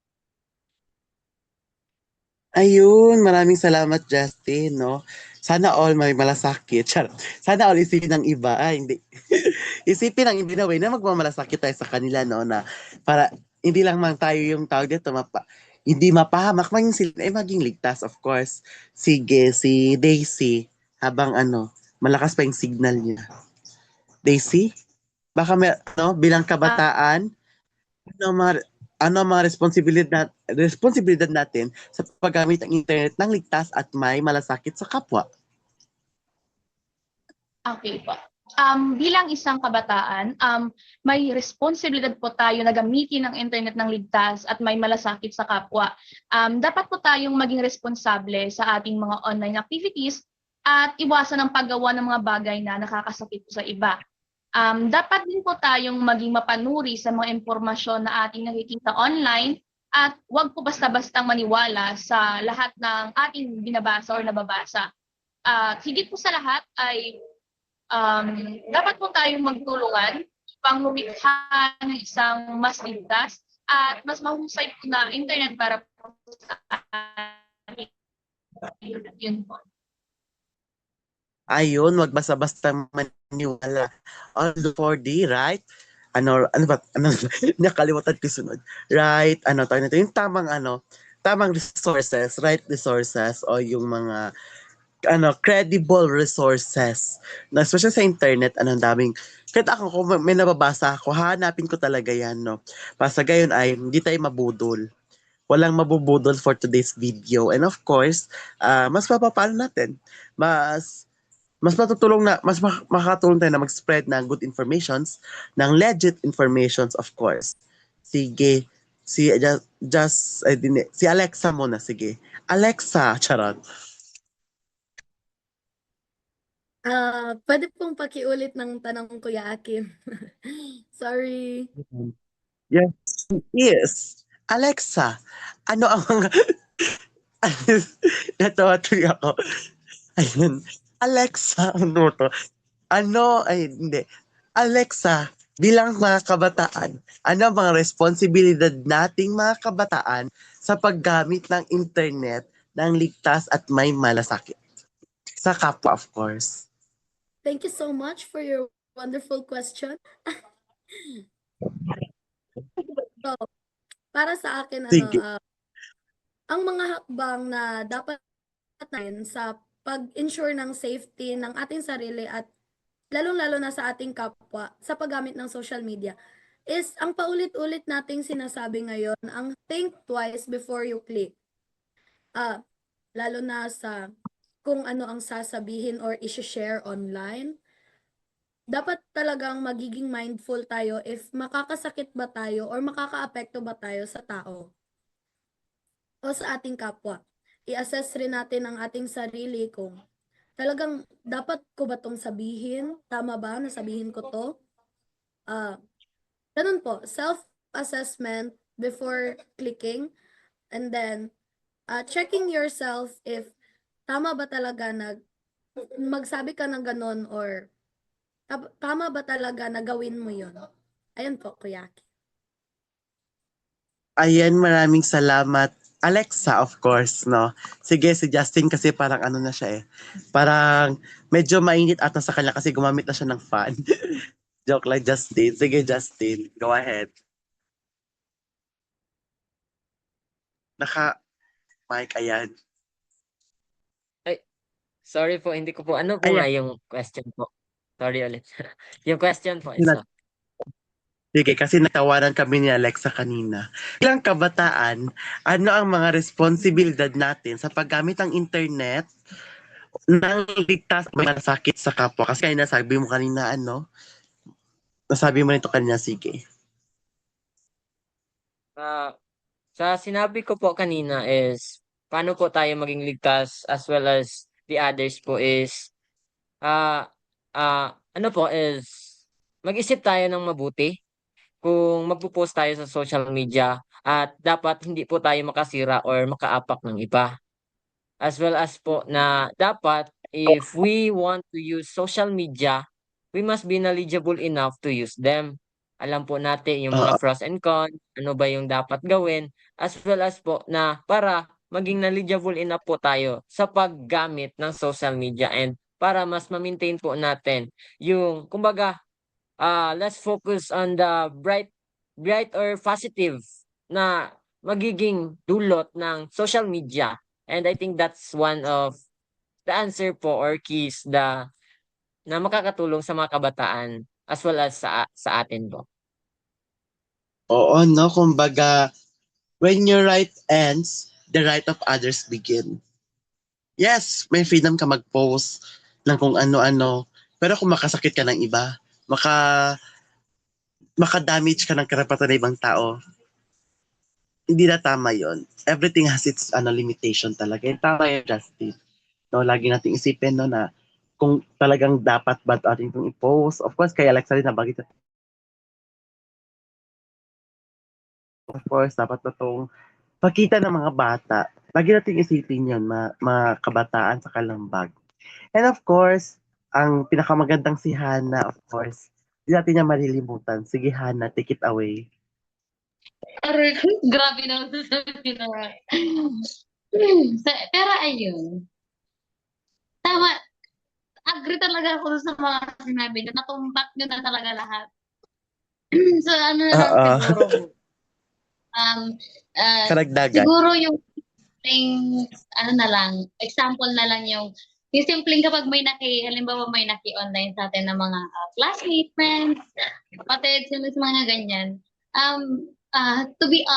Ayun, maraming salamat, Justin, no? Sana all may malasakit. Charot. Sana all isipin ng iba. Hindi. Isipin ng iba na way na magmamalasakit tayo sa kanila, no? Na para hindi lang man tayo yung tawag dito, hindi mapahamak, maging sila ay maging ligtas, of course. Sige, si Daisy, habang malakas pa yung signal niya. Daisy, baka bilang kabataan, ano ang mga responsibilidad natin sa paggamit ng internet ng ligtas at may malasakit sa kapwa? Okay po. Bilang isang kabataan, may responsibilidad po tayo na gamitin ang internet ng ligtas at may malasakit sa kapwa. Dapat po tayong maging responsable sa ating mga online activities at iwasan ang paggawa ng mga bagay na nakakasakit po sa iba. Dapat din po tayong maging mapanuri sa mga impormasyon na ating nakikita online at huwag po basta-bastang maniwala sa lahat ng ating binabasa or nababasa. At higit po sa lahat ay dapat po tayong magtulungan upang lumikha ng isang mas ligtas at mas mahusay po na internet para po sa ating. Yun po. Ayun, wag basta-basta maniwala. On the 4D, right? Ano ba? Nakalimutan ko sunod. Right? Tayo nito. Yung tamang resources, right resources, o yung mga credible resources. Na especially sa internet, daming, kahit ako, kung may nababasa ako, hahanapin ko talaga yan, no? Para sa gayon ay, hindi tayo mabudol. Walang mabubudol for today's video. And of course, mas mapapalo natin. Mas makakatulong tayo na mag-spread ng good informations, ng legit informations, of course. Sige, si Alexa muna, sige. Alexa, charot. Pwede pong pakiulit ng tanong, Kuya Akim. Sorry. Yes, yes. Alexa, ano ang mga natawa tuloy ako. Ayun. Alexa, ano to? Ano, ay hindi. Alexa, bilang mga kabataan, ano ang mga responsibilidad nating mga kabataan sa paggamit ng internet ng ligtas at may malasakit? Sa kapwa, of course. Thank you so much for your wonderful question. So, para sa akin, Sige. ang mga hakbang na dapat natin sa pag-ensure ng safety ng ating sarili at lalong-lalo na sa ating kapwa sa paggamit ng social media is ang paulit-ulit nating sinasabi ngayon, ang think twice before you click. Lalo na sa kung ano ang sasabihin or i-share online. Dapat talagang magiging mindful tayo if makakasakit ba tayo or makakaapekto ba tayo sa tao o sa ating kapwa. I-assess rin natin ang ating sarili kung talagang dapat ko ba tong sabihin? Tama ba na sabihin ko to? Ganun po, self-assessment before clicking, and then checking yourself if tama ba talaga magsabi ka ng ganun or tama ba talaga na gawin mo yun? Ayun po, Kuya Aki. Ayan, maraming salamat. Alexa, of course, no? Sige, si Justin kasi parang ano na siya eh. Parang medyo mainit ata sa kanya kasi gumamit na siya ng fan. Joke lang, Justin. Sige, Justin. Go ahead. Naka-mic, ayan. Sorry po, hindi ko po. Ano po Ayan. nga yung question po? Sorry ulit. Yung question po is what? Sige, kasi natawanan kami ni Alexa kanina. Bilang kabataan, ano ang mga responsibilidad natin sa paggamit ng internet ng ligtas at malasakit sa kapwa? Kasi kaya nasabi mo kanina, nasabi mo nito kanina, sige. Ah, sa sinabi ko po kanina is paano po tayo maging ligtas as well as the others po is ano po is mag-isip tayo ng mabuti kung magpo-post tayo sa social media at dapat hindi po tayo makasira or makaapak ng iba. As well as po na dapat if we want to use social media, we must be knowledgeable enough to use them. Alam po natin yung Oo. mga pros and cons, ano ba yung dapat gawin, as well as po na para maging knowledgeable enough po tayo sa paggamit ng social media and para mas ma-maintain po natin yung kumbaga let's focus on the bright or positive na magiging dulot ng social media. And I think that's one of the answer po or keys na makakatulong sa mga kabataan as well as sa atin po. Oo, no? Kumbaga, when your right ends, the right of others begin. Yes, may freedom ka mag-post ng kung ano-ano. Pero kung makasakit ka ng iba, maka-damage ka ng karapatan ng ibang tao, hindi na tama yon. Everything has its limitation talaga. Yung tama yun, Justin. No, lagi nating isipin no, na kung talagang dapat ba ating itong i-post. Of course, kay Alexa rin nabagit. Of course, dapat na itong pakita ng mga bata. Lagi nating isipin yun, mga kabataan sa kalambag. And of course, ang pinakamagandang si Hana, of course, hindi natin niya malilimutan. Sige, Hana, take it away. Aray, grabe naman sasabihin na. Pero ayun, tama, agree talaga ako sa mga sinabi niyo. Natumpak niyo na talaga lahat. So, ano na lang Oo. siguro, Karagdagan. siguro yung ano na lang, example na lang yung simpleng kapag halimbawa may online sa atin ng mga classmates, friends, kapatid, mga ganyan.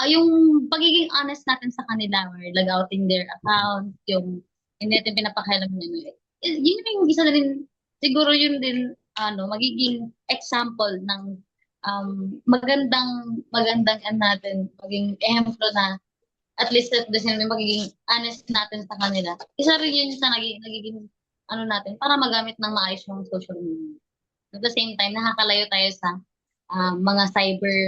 Yung pagiging honest natin sa kanila or logouting their account, yung hindi natin pinapakailan nyo. Yun yung isa na rin, siguro yun din, magiging example ng magandang natin, maging ehemplo na at least at the same time, magiging honest natin sa kanila. Isa rin yun sa nagiging ano natin para magamit ng maayos yung social media. At the same time, nakakalayo tayo sa mga cyber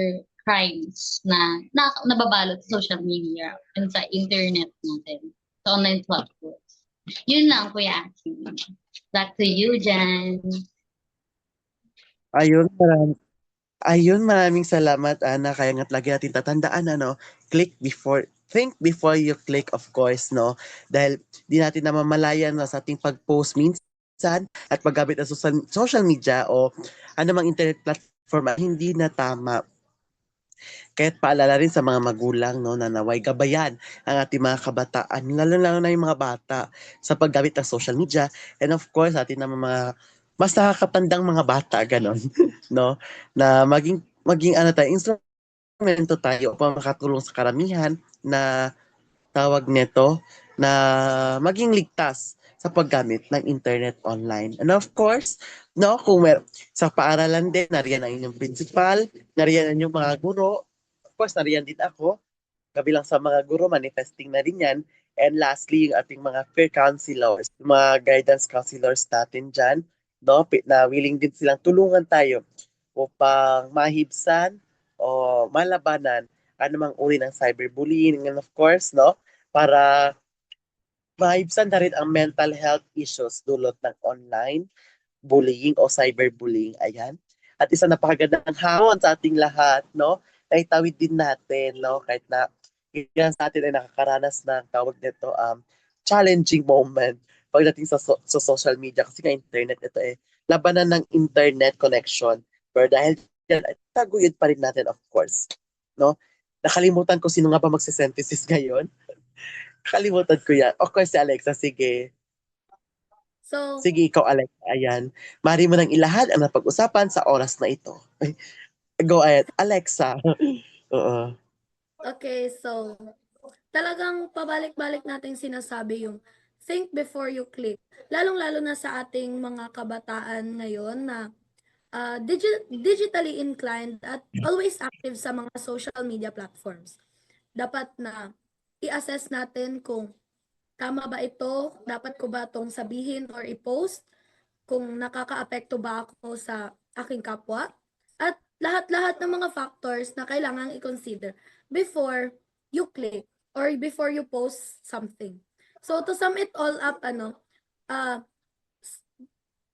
crimes na nababalot sa social media and sa internet natin, sa online platforms. Yun lang, Kuya Aki. Back to you, Jan. Ayun, maraming salamat, Ana. Kaya nga't lagi natin tatandaan, think before you click, of course, no? Dahil di natin namamalayan no, sa ating pag-post minsan at paggamit ng social media o anumang internet platform ay hindi na tama. Kaya't paalala rin sa mga magulang no, na naway gabayan ang ating mga kabataan, lalo-lalo na yung mga bata sa paggamit ng social media. And of course, atin naman mga mas nakakatandang mga bata, ganon, no? Na maging ano tayo, instrumento tayo upang makatulong sa karamihan na tawag nito na maging ligtas sa paggamit ng internet online. And of course, no, sa paaralan din, nariyan ang inyong principal, nariyan ang inyong mga guro, of course, nariyan din ako, kabilang sa mga guro, manifesting na rin yan. And lastly, yung ating mga peer counselors, yung mga guidance counselors natin dyan, no, na willing din silang tulungan tayo upang mahibsan o malabanan anumang uri ng cyberbullying and of course, no, para mahibsan na rin ang mental health issues dulot ng online bullying o cyberbullying. Ayan. At isa napakagandang hamon sa ating lahat, no? Na itawid din natin, no? Kahit na ilan sa atin ay nakakaranas ng tawag nito, challenging moment pagdating sa social media. Kasi nga internet, ito labanan ng internet connection. Pero dahil yan, ay taguyod pa rin natin, of course. No? Nakalimutan ko sino nga ba magsisynthesis ngayon. Nakalimutan ko yan. Of course, si Alexa, sige. So, Sige, ikaw, Alexa. Ayan. Mari mo nang ilahad ang napag-usapan sa oras na ito. Go ahead. Alexa. Oo. okay, so talagang pabalik-balik nating sinasabi yung think before you click. Lalong-lalo na sa ating mga kabataan ngayon na digitally inclined at always active sa mga social media platforms. Dapat na i-assess natin kung tama ba ito, dapat ko ba itong sabihin or i-post, kung nakakaapekto ba ako sa aking kapwa, at lahat-lahat ng mga factors na kailangang i-consider before you click or before you post something. So to sum it all up,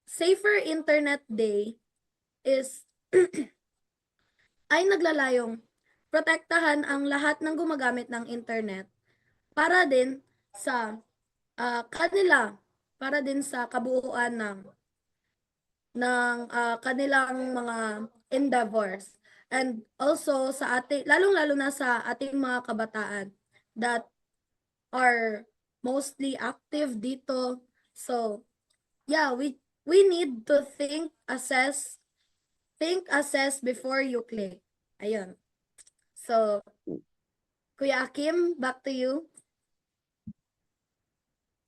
Safer Internet Day is ay naglalayong protektahan ang lahat ng gumagamit ng internet para din sa kanila, para din sa kabuuan ng kanilang mga endeavors. And also sa ating, lalong-lalo na sa ating mga kabataan that are mostly active dito. So, yeah, we need to think, assess before you click. Ayun. So, Kuya Akim, back to you.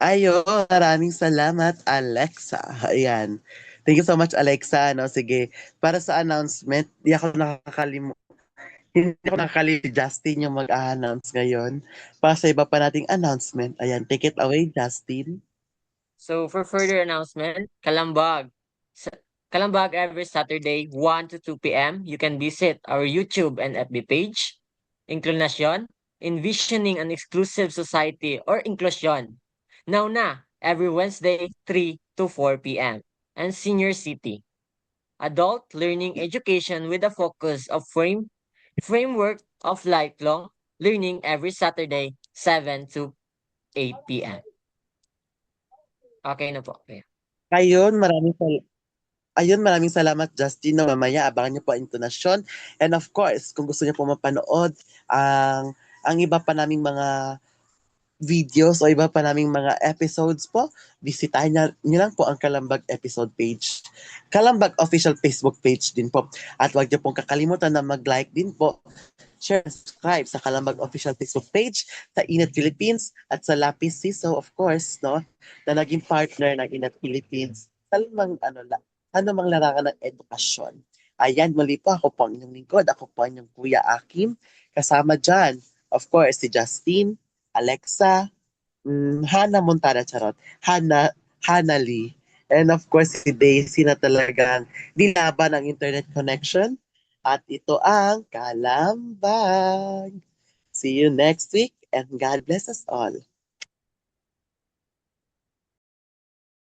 Ayun, maraming salamat, Alexa. Ayan. Thank you so much, Alexa. No, sige. Para sa announcement, hindi ako nakakalimutan Justin yung mag-announce ngayon. Para sa iba pa nating announcement. Ayan, take it away, Justin. So for further announcement, Kalambag every Saturday, 1 to 2 p.m. You can visit our YouTube and FB page, Inclinasyon, Envisioning an Exclusive Society or Inclusion. Now na, every Wednesday, 3 to 4 p.m. And Senior City, Adult Learning Education with a focus of framework of lifelong learning every Saturday, 7 to 8 p.m. Okay na po. Okay. Maraming salamat, Justin. No, mamaya, abangan niyo po ang intonasyon. And of course, kung gusto niyo po mapanood ang iba pa naming mga videos o iba pa naming mga episodes po, bisitahin niyo lang po ang Kalambag episode page. Kalambag official Facebook page din po. At huwag niyo pong kakalimutan na mag-like din po, share, subscribe sa Kalambag official Facebook page, sa Inat Philippines at sa Lapis Siso, of course, no, na naging partner ng Inat Philippines sa anumang larangan ng edukasyon. Ayan, muli po, ako po ang inyong lingkod. Ako po ang inyong Kuya Akim. Kasama dyan, of course, si Justin, Alexa, Hana Montana, charot. Hana Hanali. And of course, si Daisy na talagang nilaban ang internet connection. At ito ang Kalambag. See you next week and God bless us all.